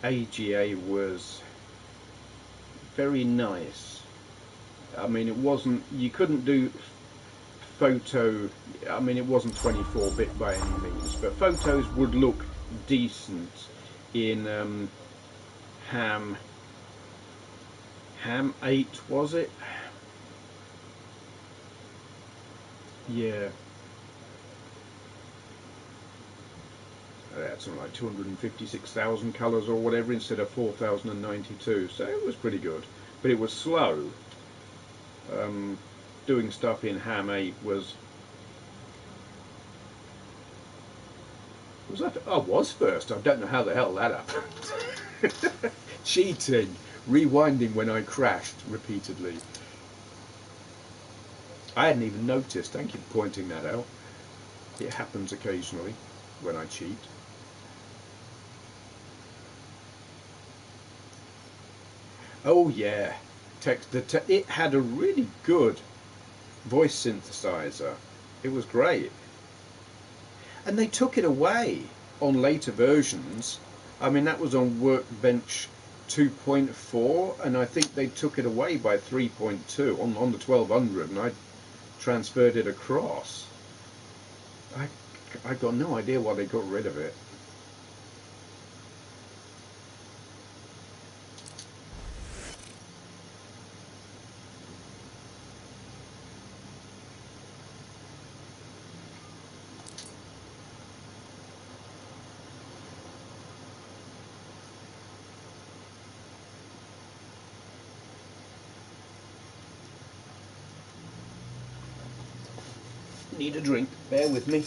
AGA was very nice. I mean, it wasn't, you couldn't do photo, I mean, it wasn't 24-bit by any means, but photos would look decent in Ham 8, was it? Yeah. That's something like 256,000 colours or whatever instead of 4,092, so it was pretty good, but it was slow. Doing stuff in Ham 8 was that? I was first. I don't know how the hell that happened. Cheating, rewinding when I crashed repeatedly. I hadn't even noticed. Thank you for pointing that out. It happens occasionally when I cheat. Oh yeah, it had a really good voice synthesizer. It was great. And they took it away on later versions. I mean, that was on Workbench 2.4, and I think they took it away by 3.2 on the 1200, and I transferred it across. I got no idea why they got rid of it. need a drink, bear with me.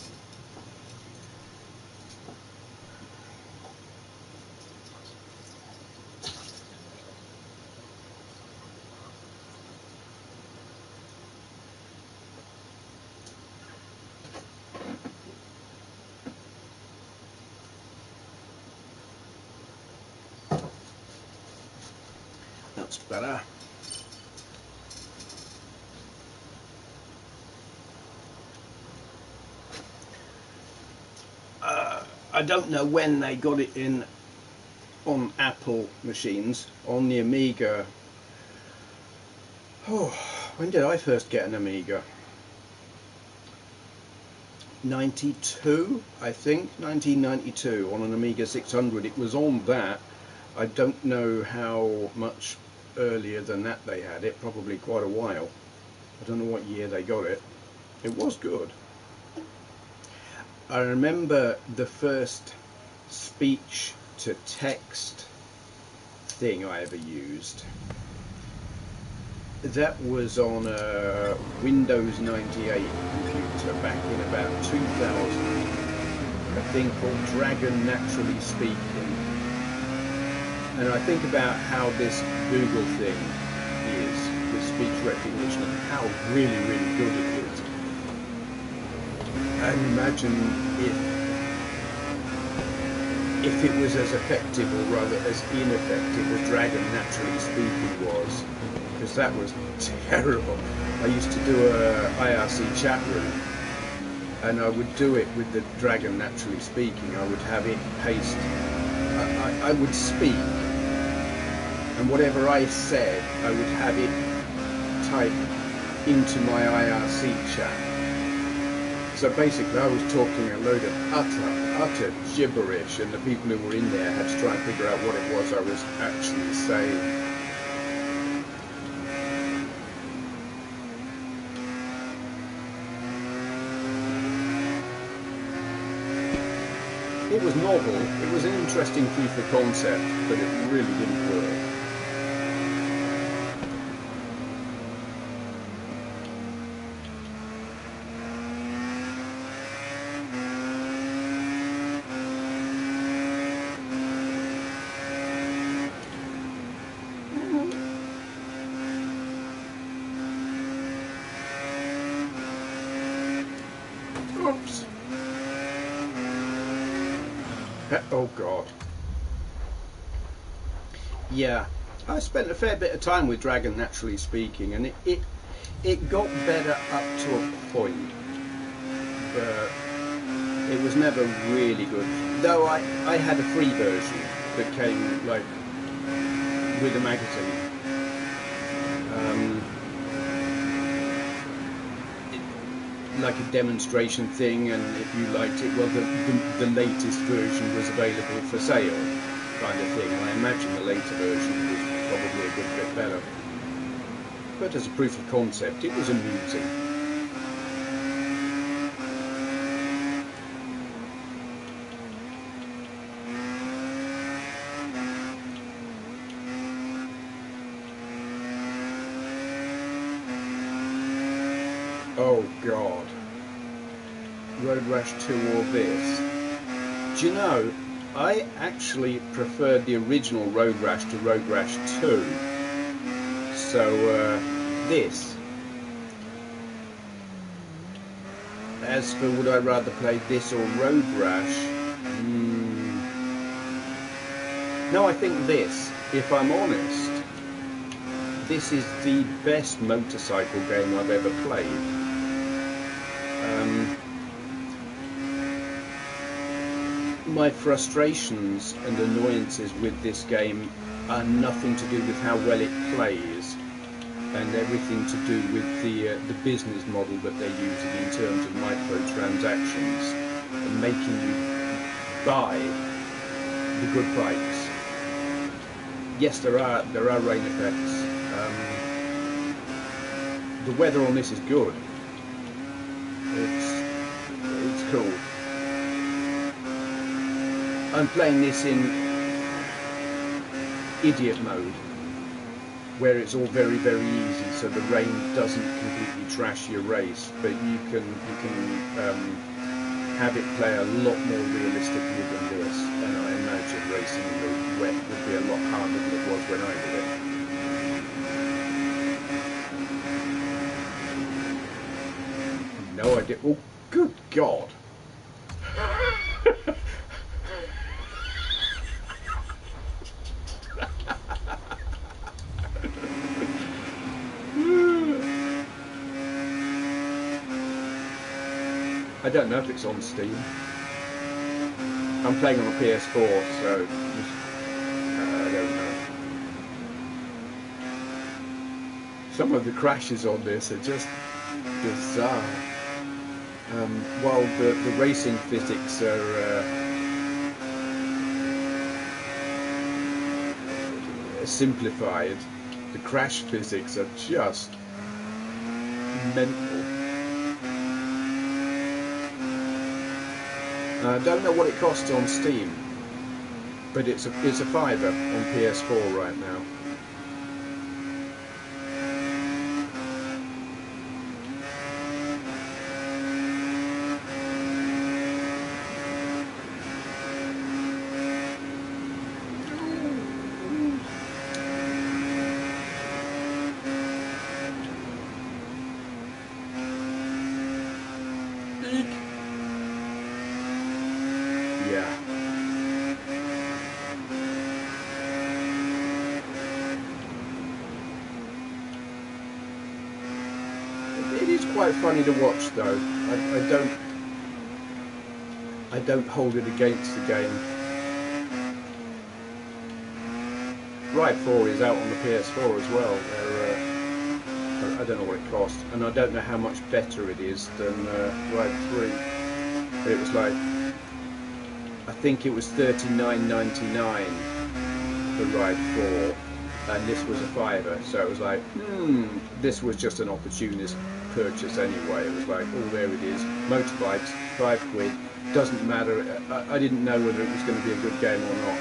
That's better. I don't know when they got it in on Apple machines. On the Amiga, oh, when did I first get an Amiga? 92, I think, 1992, on an Amiga 600. It was on that. I don't know how much earlier than that they had it, probably quite a while. I don't know what year they got it. It was good. I remember the first speech to text thing I ever used. That was on a Windows 98 computer back in about 2000. A thing called Dragon Naturally Speaking. And I think about how this Google thing is with speech recognition and how really, really good it is. And imagine if it was as effective, or rather as ineffective, as Dragon Naturally Speaking was, because that was terrible. I used to do a IRC chat room, and I would do it with the Dragon Naturally Speaking. I would have it paste. I would speak, and whatever I said, I would have it type into my IRC chat. So basically I was talking a load of utter gibberish, and the people who were in there had to try and figure out what it was I was actually saying. It was novel, it was an interesting proof of concept, but it really didn't work. Oops. Oh God. Yeah, I spent a fair bit of time with Dragon Naturally Speaking, and it got better up to a point, but it was never really good. Though I had a free version that came like with a magazine. Like a demonstration thing, and if you liked it, well, the latest version was available for sale, kind of thing. And I imagine the later version was probably a good bit better. But as a proof of concept, it was amusing. Oh God. Road Rash 2 or this. Do you know, I actually preferred the original Road Rash to Road Rash 2. So, this. As for would I rather play this or Road Rash? No, I think this. If I'm honest, this is the best motorcycle game I've ever played. My frustrations and annoyances with this game are nothing to do with how well it plays, and everything to do with the business model that they're using in terms of microtransactions and making you buy the good bikes. Yes, there are rain effects. The weather on this is good. It's cool. I'm playing this in idiot mode. where it's all very, very easy, so the rain doesn't completely trash your race, but you can have it play a lot more realistically than this, and I imagine racing in the wet would be a lot harder than it was when I did it. No idea. Oh, good God! I don't know if it's on Steam. I'm playing on a PS4, so I don't know. Some of the crashes on this are just bizarre. While the racing physics are simplified, the crash physics are just mental. I don't know what it costs on Steam, but it's a £5 on PS4 right now. Yeah. It is quite funny to watch, though. I don't hold it against the game. Ride 4 is out on the PS4 as well. I don't know what it cost, and I don't know how much better it is than Ride 3. But it was like, I think it was $39.99 for Ride 4, and this was a £5, so it was like, this was just an opportunist purchase anyway. It was like, oh, there it is, motorbikes, £5, doesn't matter. I didn't know whether it was going to be a good game or not.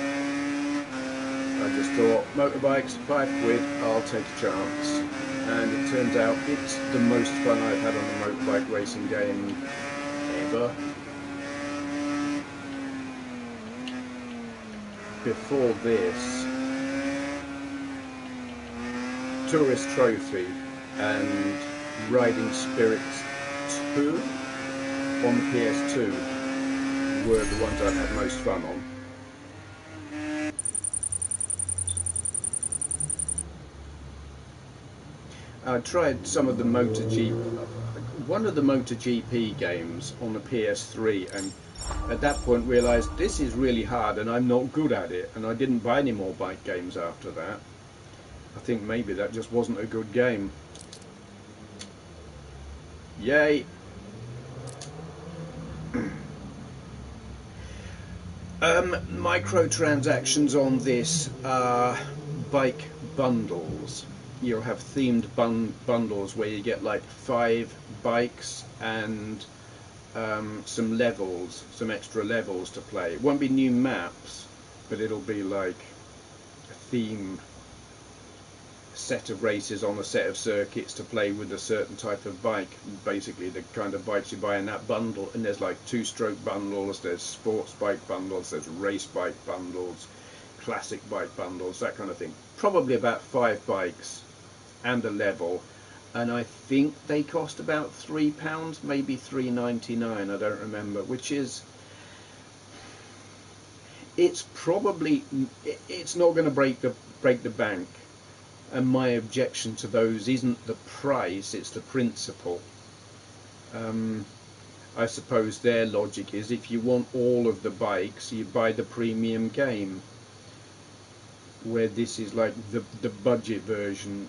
I just thought, motorbikes, £5, I'll take a chance. And it turns out it's the most fun I've had on a motorbike racing game ever. Before this, Tourist Trophy and Riding Spirits 2 on the PS2 were the ones I've had most fun on. I tried some of the one of the MotoGP games on the PS3, and at that point realised this is really hard and I'm not good at it, and I didn't buy any more bike games after that. I think maybe that just wasn't a good game. Yay! Microtransactions on this are bike bundles. You'll have themed bundles where you get like 5 bikes and some levels, some extra levels to play. It won't be new maps, but it'll be like a theme set of races on a set of circuits to play with a certain type of bike, basically the kind of bikes you buy in that bundle. And there's like 2-stroke bundles, there's sports bike bundles, there's race bike bundles, classic bike bundles, that kind of thing. Probably about 5 bikes and a level, and I think they cost about £3, maybe £3.99, I don't remember, which is, it's not going to break the bank. And my objection to those isn't the price, it's the principle. I suppose their logic is if you want all of the bikes, you buy the premium game, where this is like the budget version.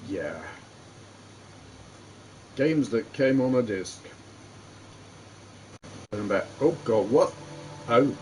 Yeah. Games that came on a disc. Oh God, what? Oh.